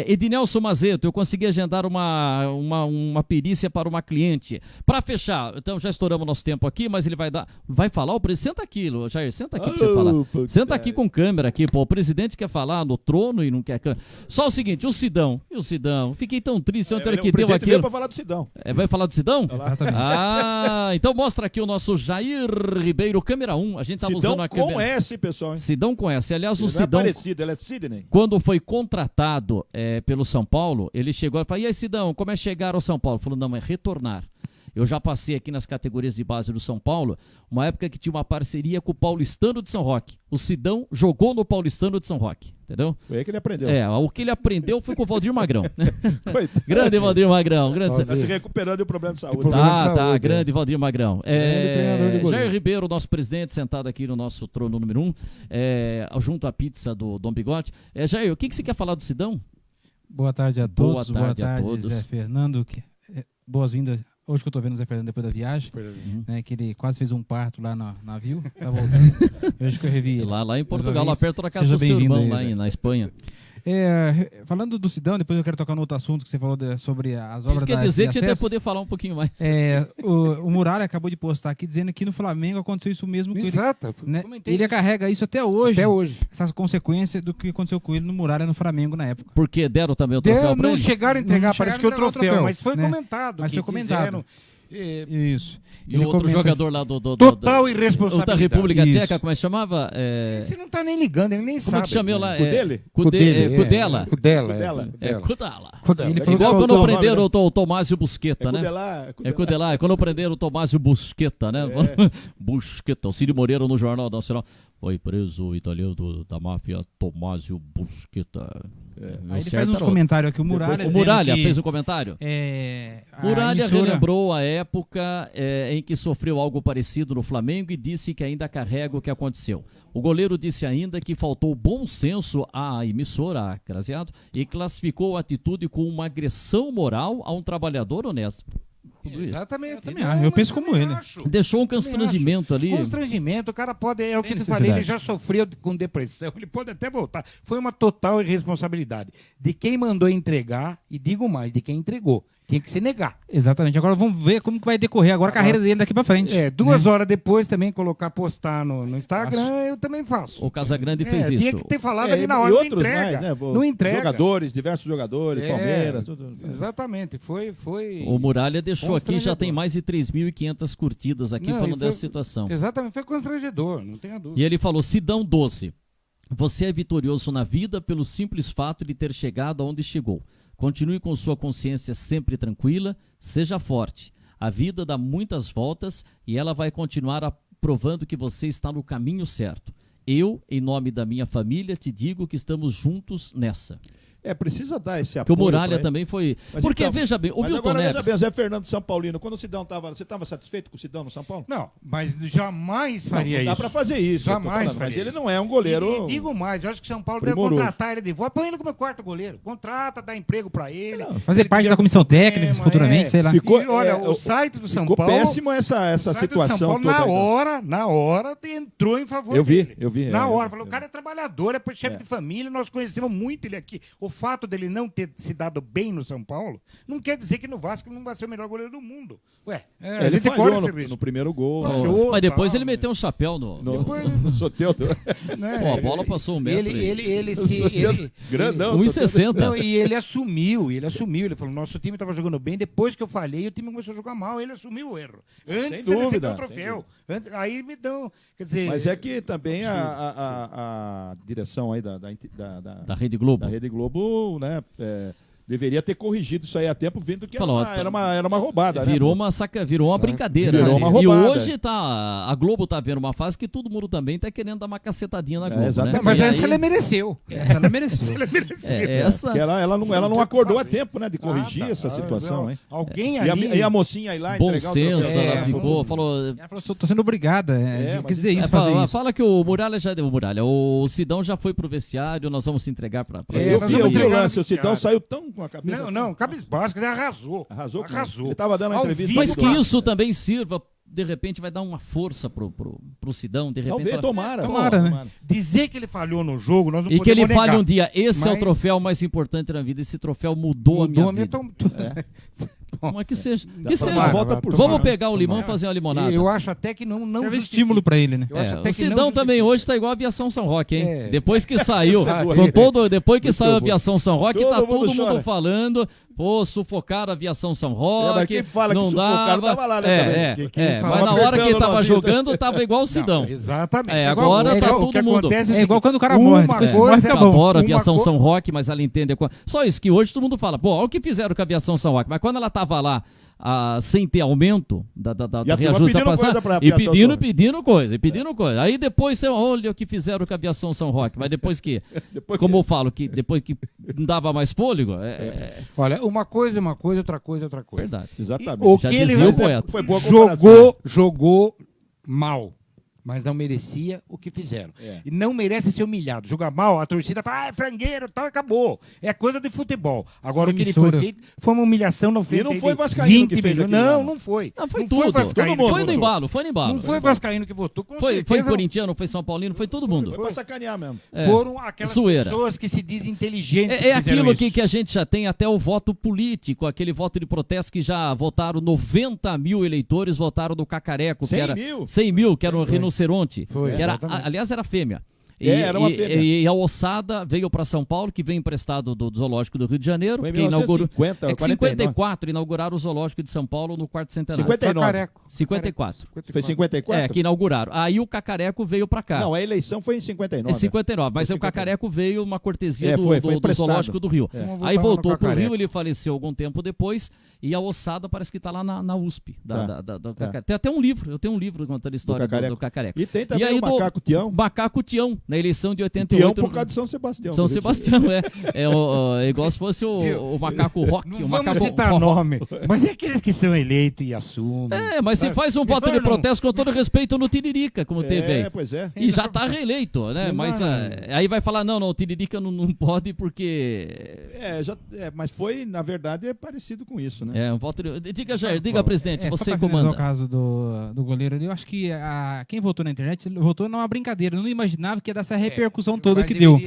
Ednelson Mazeto, eu consegui agendar uma perícia para uma cliente. Para fechar, então já estouramos nosso tempo aqui, mas ele vai falar, o presidente, senta aqui, Jair, senta aqui pra você falar. Senta aqui com câmera aqui, pô, o presidente quer falar no trono e não quer câmera. Só o seguinte, o Sidão, fiquei tão triste ontem que deu aquilo. Veio pra falar do Sidão. Vai falar do Sidão? Exatamente. Então mostra aqui o nosso Jair Ribeiro, câmera 1. A gente tá usando a câmera. Sidão com S, pessoal. Hein? Sidão com S. Aliás, o Não Sidão... é parecido, ele é Sidney. Quando foi contratado pelo São Paulo, ele chegou e falou: e aí, Sidão, como é chegar ao São Paulo? Falou: não, é retornar. Eu já passei aqui nas categorias de base do São Paulo, uma época que tinha uma parceria com o Paulistano de São Roque. O Sidão jogou no Paulistano de São Roque, entendeu? Foi aí que ele aprendeu. O que ele aprendeu foi com o Valdir Magrão. Grande Valdir Magrão. Está se recuperando do problema de saúde. Grande Valdir Magrão. Jair Ribeiro, nosso presidente, sentado aqui no nosso trono número 1, junto à pizza do Dom Bigode. Jair, o que você quer falar do Sidão? Boa tarde a todos. Boa tarde, Zé Fernando. Boas-vindas. Hoje que eu tô vendo o Zé Fernando depois da viagem, né, que ele quase fez um parto lá no navio, tá voltando. Hoje que eu revi ele. Lá em Portugal, lá perto da casa do seu irmão, lá na Espanha. Falando do Sidão, depois eu quero tocar no outro assunto que você falou sobre as obras. Isso quer dizer que a gente vai poder falar um pouquinho mais. O Muralha acabou de postar aqui dizendo que no Flamengo aconteceu isso mesmo com ele. Exato. Né? Ele carrega isso até hoje. Até hoje. Essa consequência do que aconteceu com ele no Muralha no Flamengo na época. Porque deram também o troféu pra ele? Não chegaram a entregar, parece que o troféu, mas foi comentado. Mas foi comentado. Isso. E o outro jogador lá do total irresponsabilidade. Da República Tcheca, como é que chamava? Você não tá nem ligando, ele nem sabe. Como é que chamou lá? Kudela. Ele falou igual quando prenderam o Tomásio Busqueta, né? Kudela. É quando prenderam o Tomásio Busqueta, né? Busqueta. O Ciro Moreira no Jornal Nacional. Foi preso o italiano da máfia Tomásio Busqueta. Aí ele faz uns comentários aqui. O Muralha fez um comentário? Muralha relembrou a época em que sofreu algo parecido no Flamengo e disse que ainda carrega o que aconteceu. O goleiro disse ainda que faltou bom senso à emissora, a Craziado, e classificou a atitude como uma agressão moral a um trabalhador honesto. Exatamente. Eu penso como ele. Deixou um constrangimento ali. Constrangimento, o cara pode, o que eu te falei, ele já sofreu com depressão, ele pode até voltar. Foi uma total irresponsabilidade de quem mandou entregar e, digo mais, de quem entregou. Tinha que se negar. Exatamente. Agora vamos ver como que vai decorrer agora a carreira dele daqui pra frente. 2 horas depois também postar no Instagram, eu também faço. O Casagrande fez isso. Tinha que ter falado ali na hora, não entrega. Mais, né? Não entrega. Jogadores, diversos jogadores, Palmeiras, tudo. Exatamente. Foi. O Muralha deixou aqui, já tem mais de 3.500 curtidas aqui falando dessa situação. Exatamente, foi constrangedor, não tenha dúvida. E ele falou: Sidão 12. Você é vitorioso na vida pelo simples fato de ter chegado aonde chegou. Continue com sua consciência sempre tranquila, seja forte. A vida dá muitas voltas e ela vai continuar provando que você está no caminho certo. Eu, em nome da minha família, te digo que estamos juntos nessa. Precisa dar esse apoio. Que o Muralha também foi... Mas porque, então, veja bem, o Milton Neves... Veja bem, Zé Fernando São Paulino, quando o Sidão estava... Você estava satisfeito com o Sidão no São Paulo? Não, mas jamais faria isso. Dá para fazer isso. Jamais faria. Mas ele não é um goleiro... E digo mais, eu acho que São Paulo deve contratar ele de volta. Põe ele como quarto goleiro. Contrata, dá emprego para ele. Fazer parte da comissão técnica, futuramente, sei lá. Olha, o site do São Paulo... Ficou péssimo essa situação São Paulo, toda. na hora, entrou em favor dele. Eu vi. Na hora. Falou, o cara é trabalhador, é chefe de família, nós conhecemos muito ele aqui. O fato dele não ter se dado bem no São Paulo, não quer dizer que no Vasco não vai ser o melhor goleiro do mundo. Ele falhou no primeiro gol. Mas depois ele meteu um chapéu no Soteldo. A bola passou 1 metro. Grandão. 1,60. E ele assumiu. Ele falou, nosso time estava jogando bem, depois que eu falei, o time começou a jogar mal, ele assumiu o erro. Antes de receber o troféu. Aí me dão... Quer dizer, mas é que também a direção aí da Rede Globo. Da Rede Globo, né? Deveria ter corrigido isso aí a tempo, vendo que era uma roubada. Virou uma brincadeira. Virou uma roubada. E hoje a Globo tá vendo uma fase que todo mundo também tá querendo dar uma cacetadinha na Globo. Né? Mas essa ela mereceu. Ela não acordou a tempo, né? De corrigir essa situação, hein? Alguém ali... E a mocinha aí lá bom senso, ela ficou, falou... Ela falou, tô sendo obrigada. Quer dizer isso, fazer isso. Fala que o Muralha já deu. O Sidão já foi pro vestiário, nós vamos se entregar pra... Eu vi o lance, o Sidão saiu tão com a cabeça... Não, cabisbaixo, arrasou. Ele estava dando uma entrevista... Mas que isso também sirva... De repente vai dar uma força pro Sidão, de repente. Tomara, né? Dizer que ele falhou no jogo, nós não podemos negar. E que ele negar. fale um dia, esse é o troféu mais importante da vida, esse troféu mudou a minha vida. Como é que seja. Vamos pegar o limão e fazer uma limonada. Eu acho até que não serve estímulo para ele, né? O Sidão também hoje tá igual a Aviação São Roque, hein? Depois que saiu, depois que saiu a Aviação São Roque, tá todo mundo falando, sufocaram a Aviação São Roque. Mas quem fala não que sufocaram dava, tava lá, né? Mas na hora que ele tava jogando, tava igual o Sidão. Exatamente. Agora tá todo mundo. É igual quando o cara morre. Adoro a Aviação São Roque, mas ela entende. Só isso que hoje todo mundo fala, olha o que fizeram com a Aviação São Roque. Mas quando ela tava lá, sem ter aumento da reajuste da passagem, e pedindo coisa. Aí depois você olha o que fizeram com a Aviação São Roque, mas depois que, eu falo, que depois que não dava mais fôlego... Olha, uma coisa, outra coisa. Verdade. Exatamente. O que ele foi boa jogou mal. Mas não merecia o que fizeram. E não merece ser humilhado. Jogar mal, a torcida fala, frangueiro, tal, acabou. É coisa de futebol. Agora, o que ele foi feito foi uma humilhação no frente. E não foi Vascaíno que fez aquilo. Não foi. Foi tudo. Foi no embalo. Não foi Vascaíno que votou. Foi corintiano, foi São Paulino, foi todo mundo. Foi pra sacanear mesmo. Foram aquelas pessoas que se dizem inteligentes. É aquilo que a gente já tem até o voto político, aquele voto de protesto que já votaram 90 mil eleitores, votaram no Cacareco. 100 mil, que era o rinoceronte. Que era, aliás, era fêmea. Era uma fêmea. E a ossada veio para São Paulo, que veio emprestado do Zoológico do Rio de Janeiro. Foi em que inaugurou. 54 inauguraram o Zoológico de São Paulo no quarto centenário. 54. Foi 54? Que inauguraram. Aí o Cacareco veio para cá. Não, a eleição foi em 59. 59, mas o Cacareco veio uma cortesia do Zoológico do Rio. Aí voltou para o Rio, ele faleceu algum tempo depois, e a ossada parece que está lá na USP. Tem até um livro, eu tenho um livro contando a história do Cacareco. E tem também o Macaco Tião. Macaco Tião. Na eleição de 88. Tião por causa de São Sebastião. São Sebastião, igual se fosse o macaco rock. Não vamos citar nome, mas é aqueles que são eleitos e assumem. Mas se faz um voto de protesto com todo respeito no Tiririca, como teve aí. Pois é. E já está reeleito, né? Mas aí vai falar, não, o Tiririca não pode porque... mas foi, na verdade, parecido com isso, né? Um voto de... Diga, Jair, presidente, você comanda. No caso do goleiro ali, eu acho que quem votou na internet, votou numa brincadeira, não imaginava que ia dar essa repercussão toda que deu.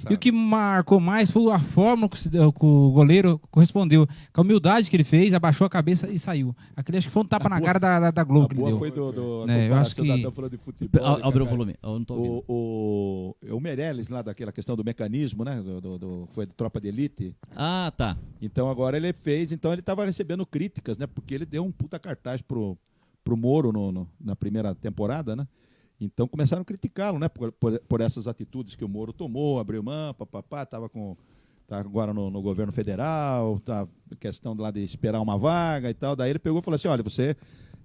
E o que marcou mais foi a forma que o goleiro correspondeu. Com a humildade que ele fez, abaixou a cabeça e saiu. Aquele acho que foi um tapa na cara da Globo que ele deu. Foi do eu acho que... falando de futebol. Abre o volume. Eu não tô ouvindo. O Meirelles, lá daquela questão do mecanismo, né? Foi de Tropa de Elite. Ah, tá. Então agora ele estava recebendo críticas, né? Porque ele deu um puta cartaz pro Moro na primeira temporada, né? Então começaram a criticá-lo, né? Por essas atitudes que o Moro tomou, abriu mão, estava agora no governo federal, questão lá de esperar uma vaga e tal. Daí ele pegou e falou assim, olha,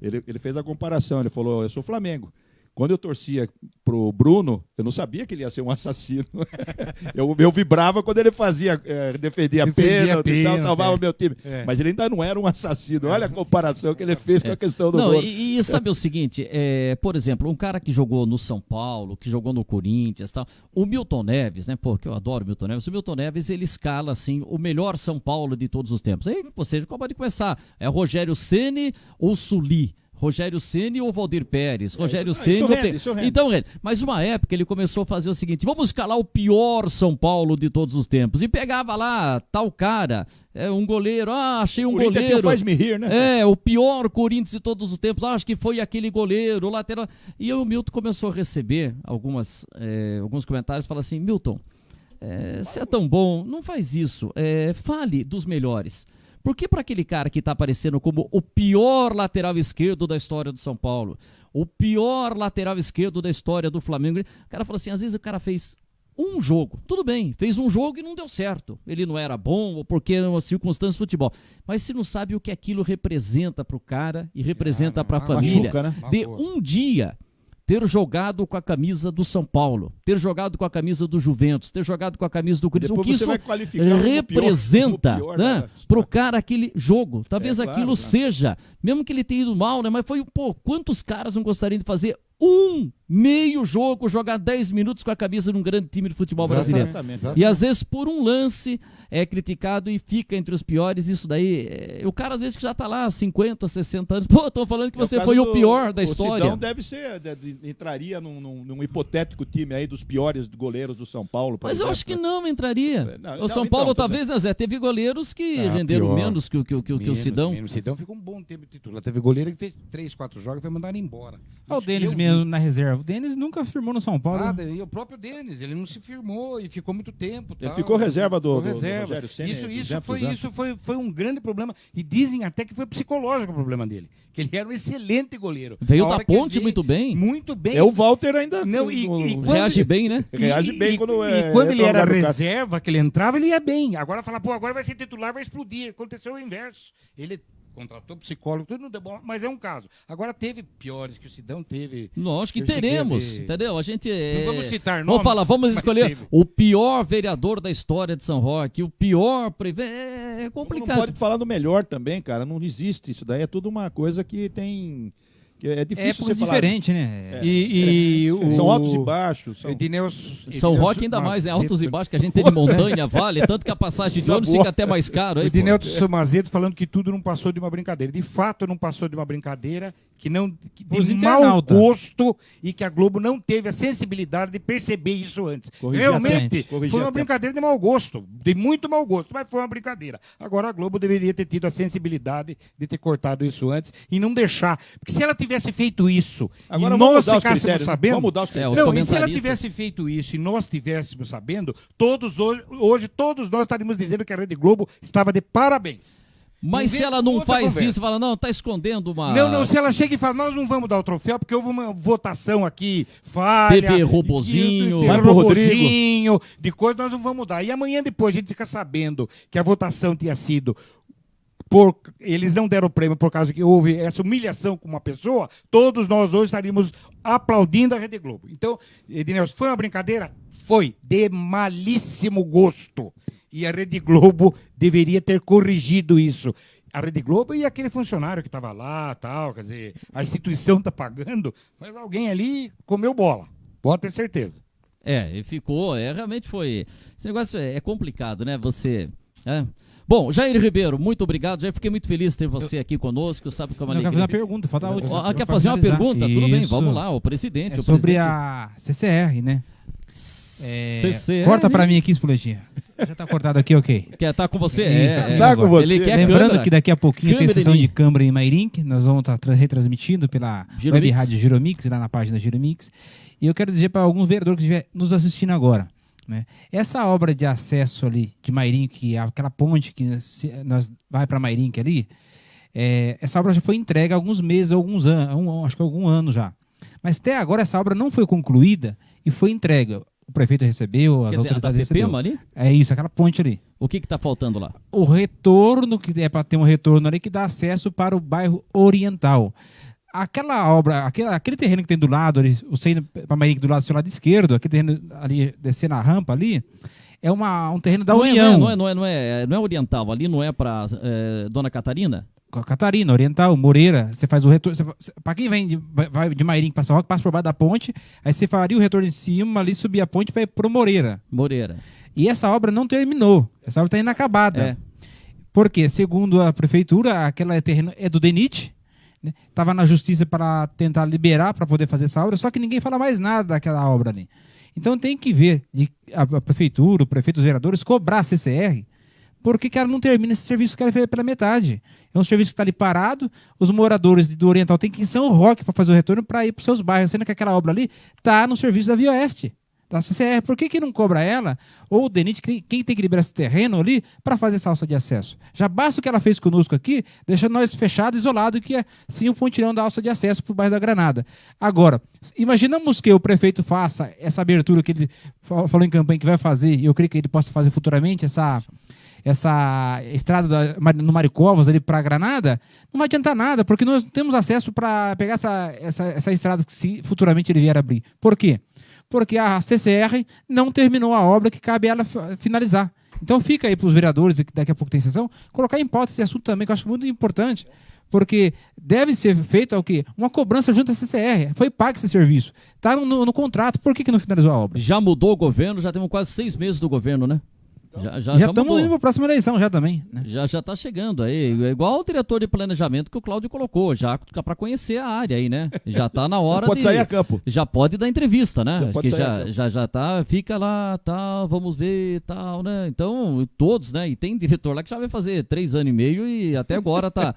ele fez a comparação, ele falou, eu sou Flamengo. Quando eu torcia pro Bruno, eu não sabia que ele ia ser um assassino. eu vibrava quando ele defendia pênalti e tal, salvava meu time. Mas ele ainda não era um assassino. Olha a comparação que ele fez com a questão do gol. E sabe o seguinte, por exemplo, um cara que jogou no São Paulo, que jogou no Corinthians, tal, o Milton Neves, né? Pô, que eu adoro o Milton Neves. O Milton Neves, ele escala, assim, o melhor São Paulo de todos os tempos. Aí você acaba de começar. É Rogério Ceni ou Sully? Rogério Ceni ou Valdir Pérez? Rogério Ceni. Então, mas uma época ele começou a fazer o seguinte: vamos escalar o pior São Paulo de todos os tempos. E pegava lá tal cara, um goleiro, achei um goleiro. Faz-me rir, né? O pior Corinthians de todos os tempos. Acho que foi aquele goleiro, o lateral. E o Milton começou a receber alguns comentários, fala assim: Milton, você é tão bom, não faz isso. Fale dos melhores. Porque para aquele cara que está aparecendo como o pior lateral esquerdo da história do São Paulo, o pior lateral esquerdo da história do Flamengo, o cara fala assim, às vezes o cara fez um jogo, tudo bem, fez um jogo e não deu certo, ele não era bom, ou porque era uma circunstância de futebol, mas se não sabe o que aquilo representa para o cara e representa para a família, machuca, né? De um dia ter jogado com a camisa do São Paulo, ter jogado com a camisa do Juventus, ter jogado com a camisa do Corinthians, o que isso representa para o cara aquele jogo. Talvez aquilo seja, mesmo que ele tenha ido mal, né? Mas foi, quantos caras não gostariam de fazer meio jogo, jogar 10 minutos com a camisa de um grande time de futebol brasileiro. E às vezes por um lance é criticado e fica entre os piores. Isso daí, o cara às vezes que já tá lá 50, 60 anos, tô falando que você foi o pior da história. Sidão entraria num hipotético time aí dos piores goleiros do São Paulo. Mas eu acho que não entraria. O São Paulo talvez, né, Zé, teve goleiros que renderam menos que o Sidão. O Sidão ficou um bom tempo de titular. Teve goleiro que fez 3, 4 jogos e foi mandado embora. O Denis mesmo na reserva. O Denis nunca firmou no São Paulo. E o próprio Denis, ele não se firmou e ficou muito tempo. Ele ficou reserva do Rogério Ceni. Isso foi um grande problema. E dizem até que foi psicológico o problema dele. Que ele era um excelente goleiro. Veio da ponte muito bem. Muito bem. O Walter ainda reage bem, né? Reage bem quando ele era reserva, que ele entrava, ele ia bem. Agora fala, agora vai ser titular, vai explodir. Aconteceu o inverso. Ele contratou psicólogo, tudo não deu bom, mas é um caso. Agora teve piores que o Sidão teve. Lógico que teremos, entendeu? A gente não vamos citar nomes. Vamos escolher o pior vereador da história de São Roque, o pior é complicado. Não pode falar do melhor também, cara. Não existe isso daí. É tudo uma coisa que tem. É difícil ser diferente, né? São altos e baixos. São Roque ainda mais, né? Altos e baixos, que a gente tem de montanha, vale, tanto que a passagem de ônibus fica até mais caro. O Edneuto Somazeto falando que tudo não passou de uma brincadeira. De fato, não passou de uma brincadeira de mau gosto e que a Globo não teve a sensibilidade de perceber isso antes. Realmente, foi uma brincadeira de mau gosto, de muito mau gosto, mas foi uma brincadeira. Agora a Globo deveria ter tido a sensibilidade de ter cortado isso antes e não deixar. Porque se ela tivesse feito isso agora e nós ficássemos sabendo... Vamos mudar os critérios. Não, e se ela tivesse feito isso e nós estivéssemos sabendo, todos nós estaríamos dizendo que a Rede Globo estava de parabéns. Mas se ela não faz isso, fala, não, tá escondendo uma... Não, se ela chega e fala, nós não vamos dar o troféu porque houve uma votação aqui, falha... Teve robozinho... de coisa, nós não vamos dar. E amanhã depois a gente fica sabendo que a votação tinha sido... eles não deram o prêmio por causa que houve essa humilhação com uma pessoa, todos nós hoje estaríamos aplaudindo a Rede Globo. Então, Edneuto, foi uma brincadeira? Foi, de malíssimo gosto. E a Rede Globo deveria ter corrigido isso. A Rede Globo e aquele funcionário que estava lá, tal, quer dizer, a instituição está pagando, mas alguém ali comeu bola, pode ter certeza. E ficou, realmente foi... Esse negócio é complicado, né? Você... Bom, Jair Ribeiro, muito obrigado. Já fiquei muito feliz de ter você aqui conosco. Sabe como quer fazer uma pergunta, falta a última. Quer fazer uma pergunta? Tudo bem, vamos lá. O presidente. Sobre a CCR, né? CCR. Corta pra mim aqui, Espoletinha. Já tá cortado aqui, ok. Quer estar com você? Tá com você. Lembrando que daqui a pouquinho tem sessão de câmara em Mairink. Nós vamos estar retransmitindo pela Web Rádio Giromix, lá na página Giromix. E eu quero dizer para algum vereador que estiver nos assistindo agora, né? Essa obra de acesso ali de Mairink, aquela ponte que nós vai para Mairink ali, essa obra já foi entregue há alguns meses, alguns anos, acho que algum ano já. Mas até agora essa obra não foi concluída e foi entregue. O prefeito recebeu, as autoridades receberam. Ali? É isso, aquela ponte ali. O que está faltando lá? O retorno, que é para ter um retorno ali que dá acesso para o bairro Oriental. aquela obra, aquele terreno que tem do lado, você indo para Maíque do lado do seu lado esquerdo, aquele terreno ali, descendo a rampa ali, é um terreno da União. Não é oriental, ali não é para Dona Catarina? Catarina, Oriental, Moreira, você faz o retorno. Para quem vai de Mairim para São Roque, passa por baixo da ponte, aí você faria o retorno em cima, ali subir a ponte para ir pro Moreira. E essa obra não terminou, essa obra está inacabada. Porque, segundo a prefeitura, aquela terreno é do DENIT, estava na justiça para tentar liberar para poder fazer essa obra, só que ninguém fala mais nada daquela obra ali. Então tem que ver a prefeitura, o prefeito, os vereadores, cobrar a CCR, porque que ela não termina esse serviço que ela fez pela metade. É um serviço que está ali parado, os moradores do Oriental têm que ir em São Roque para fazer o retorno para ir para os seus bairros, sendo que aquela obra ali está no serviço da Via Oeste, da CCR. Por que não cobra ela, ou o DENIT, quem tem que liberar esse terreno ali para fazer essa alça de acesso? Já basta o que ela fez conosco aqui, deixando nós fechados, isolados, que é sim o pontilhão da alça de acesso para o bairro da Granada. Agora, imaginamos que o prefeito faça essa abertura que ele falou em campanha que vai fazer, e eu creio que ele possa fazer futuramente, essa estrada no Mário Covas ali para Granada, não vai adiantar nada, porque nós não temos acesso para pegar essa estrada que se futuramente ele vier abrir. Por quê? Porque a CCR não terminou a obra que cabe a ela finalizar. Então fica aí para os vereadores, que daqui a pouco tem sessão, colocar em pauta esse assunto também, que eu acho muito importante, porque deve ser feita uma cobrança junto à CCR. Foi pago esse serviço. Está no contrato, por que não finalizou a obra? Já mudou o governo, já temos quase 6 meses do governo, né? Já estamos indo para a próxima eleição já também. Né? Já está chegando aí. É igual o diretor de planejamento que o Cláudio colocou, já para conhecer a área aí, né? Já está na hora pode sair a campo. Já pode dar entrevista, né? Já tá, fica lá, tá, vamos ver, tal, né? Então, todos, né? E tem diretor lá que já vai fazer 3 anos e meio e até agora tá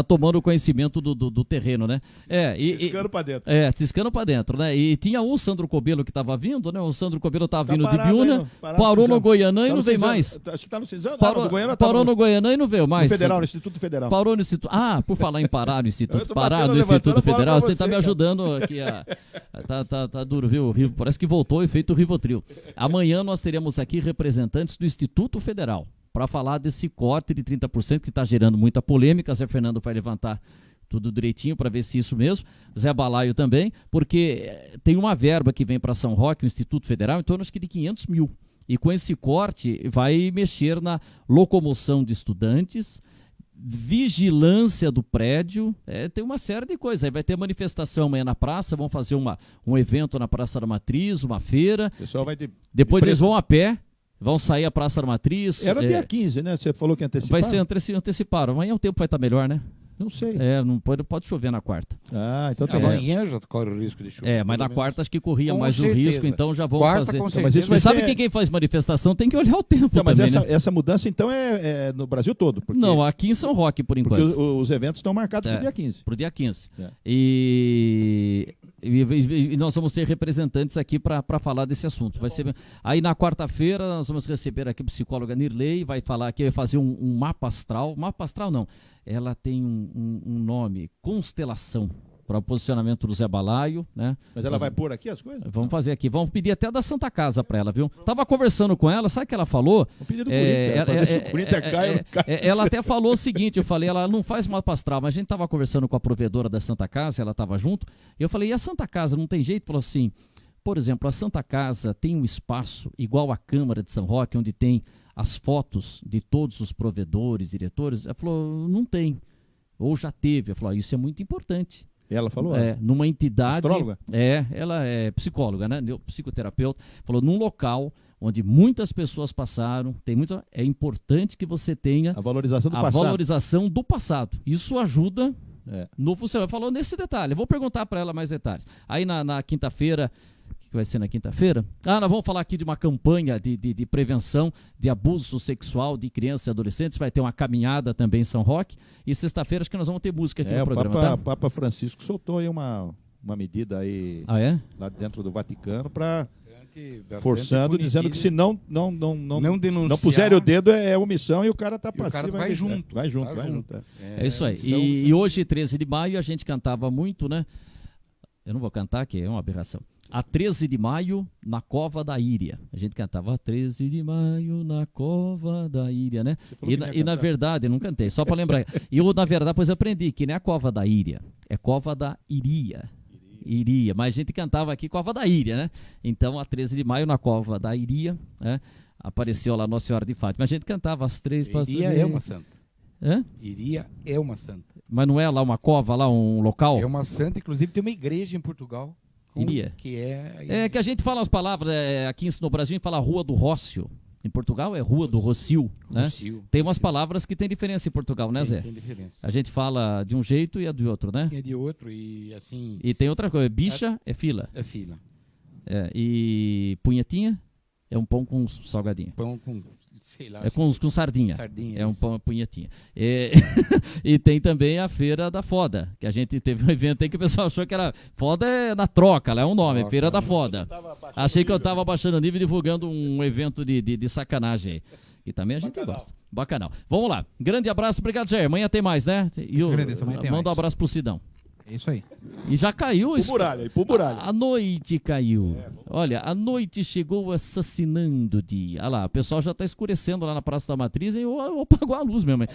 tomando conhecimento do terreno, né? Ciscando para dentro. Ciscando para dentro, né? E tinha o Sandro Cobelo que estava vindo, né? O Sandro Cobelo estava vindo parado, de Biúna, parou no Goianã e não veio mais. Acho que está no Cisão. Parou no Goianã e não veio mais. No Instituto Federal. Parou no Instituto. Por falar em parar no Instituto. Parar no Instituto Federal, você está me ajudando aqui. Tá duro, viu? Parece que voltou o efeito Rivotril. Amanhã nós teremos aqui representantes do Instituto Federal para falar desse corte de 30% que está gerando muita polêmica. Zé Fernando vai levantar tudo direitinho para ver se isso mesmo. Zé Balaio também, porque tem uma verba que vem para São Roque, o Instituto Federal, em torno acho que de 500 mil. E com esse corte vai mexer na locomoção de estudantes, vigilância do prédio, tem uma série de coisas. Aí vai ter manifestação amanhã na praça, vão fazer um evento na Praça da Matriz, uma feira. O pessoal vai ter... Depois eles vão a pé, vão sair à Praça da Matriz. Era dia 15, né? Você falou que anteciparam. Vai ser antecipado. Amanhã o tempo vai estar melhor, né? Não sei. Não pode chover na quarta. Então tá amanhã já corre o risco de chuva. Mas na quarta acho que corria mais o risco, então já vão fazer. Mas isso você sabe que quem faz manifestação tem que olhar o tempo também, mas né? essa mudança então é no Brasil todo? Porque... Não, aqui em São Roque por enquanto. Porque os eventos estão marcados para o dia 15. Para o dia 15. E nós vamos ter representantes aqui para falar desse assunto. Vai ser... Aí na quarta-feira nós vamos receber aqui a psicóloga Nirley, vai falar aqui, vai fazer um mapa astral. Mapa astral não, ela tem um nome, constelação, para o posicionamento do Zé Balaio, né? Mas ela vai pôr aqui as coisas? Vamos fazer aqui, vamos pedir até da Santa Casa para ela, viu? Tava conversando com ela, sabe o que ela falou? Vamos pedir do Corinthians, ela até falou o seguinte, eu falei, ela não faz mapa astral, mas a gente tava conversando com a provedora da Santa Casa, ela tava junto, e eu falei, e a Santa Casa não tem jeito? Falou assim, por exemplo, a Santa Casa tem um espaço igual a Câmara de São Roque, onde tem as fotos de todos os provedores, diretores. Ela falou, não tem, ou já teve. Ela falou, isso é muito importante. Ela falou? Numa entidade... Astróloga? Ela é psicóloga, né? Psicoterapeuta. Falou, num local onde muitas pessoas passaram, é importante que você tenha a valorização do passado. Valorização do passado. Isso ajuda no funcionamento. Falou nesse detalhe. Eu vou perguntar para ela mais detalhes. Aí na quinta-feira... O que vai ser na quinta-feira? Nós vamos falar aqui de uma campanha de prevenção de abuso sexual de crianças e adolescentes. Vai ter uma caminhada também em São Roque. E sexta-feira acho que nós vamos ter música aqui no programa, tá? O Papa Francisco soltou aí uma medida aí lá dentro do Vaticano para forçando, dizendo que se não puserem o dedo é omissão e o cara tá passivo. Vai junto. Vai junto. É isso aí. E hoje, 13 de maio, a gente cantava muito, né? Eu não vou cantar, que é uma aberração. A 13 de maio, na Cova da Íria. A gente cantava 13 de maio, na Cova da Íria, né? E na verdade, eu não cantei, só para lembrar. E eu, na verdade, depois aprendi que não é a Cova da Íria, É Cova da Iria. Iria, mas a gente cantava aqui Cova da Íria, né? Então, a 13 de maio, na Cova da Iria, né? Apareceu lá Nossa Senhora de Fátima. A gente cantava as 3 pastorinhas. Iria é uma santa. Hã? Iria é uma santa. Mas não é lá uma cova, lá um local? É uma santa, inclusive tem uma igreja em Portugal. Iria. Que é... É que a gente fala as palavras, aqui no Brasil a gente fala Rua do Rócio. Em Portugal é Rua do Rocio, né? Rocio, tem umas palavras que tem diferença em Portugal, né, Zé? Tem diferença. A gente fala de um jeito e é de outro, né? É de outro e assim... E tem outra coisa, bicha é fila. É fila. E punhetinha é um pão com salgadinho. Pão com, sei lá... É com sardinha. Sardinha. É um pão punhetinha. E tem também a Feira da Foda, que a gente teve um evento aí que o pessoal achou que era... Foda é na troca, lá é um nome, troca, Feira da Foda. Achei que eu tava abaixando o nível e divulgando um evento de sacanagem aí. E também a gente gosta. Bacanal. Vamos lá. Grande abraço, obrigado, Jair. Amanhã tem mais, né? E agradeço, amanhã tem mais. Manda um abraço pro Sidão. É isso aí. E já caiu. Pro muralha. A noite caiu. Olha, a noite chegou assassinando o dia. Olha lá, o pessoal já está escurecendo lá na Praça da Matriz e apagou a luz mesmo.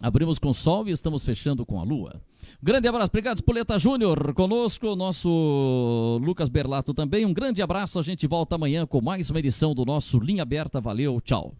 Abrimos com sol e estamos fechando com a lua. Grande abraço, obrigado, Spoleta Júnior conosco, nosso Lucas Berlato também. Um grande abraço, a gente volta amanhã com mais uma edição do nosso Linha Aberta. Valeu, tchau.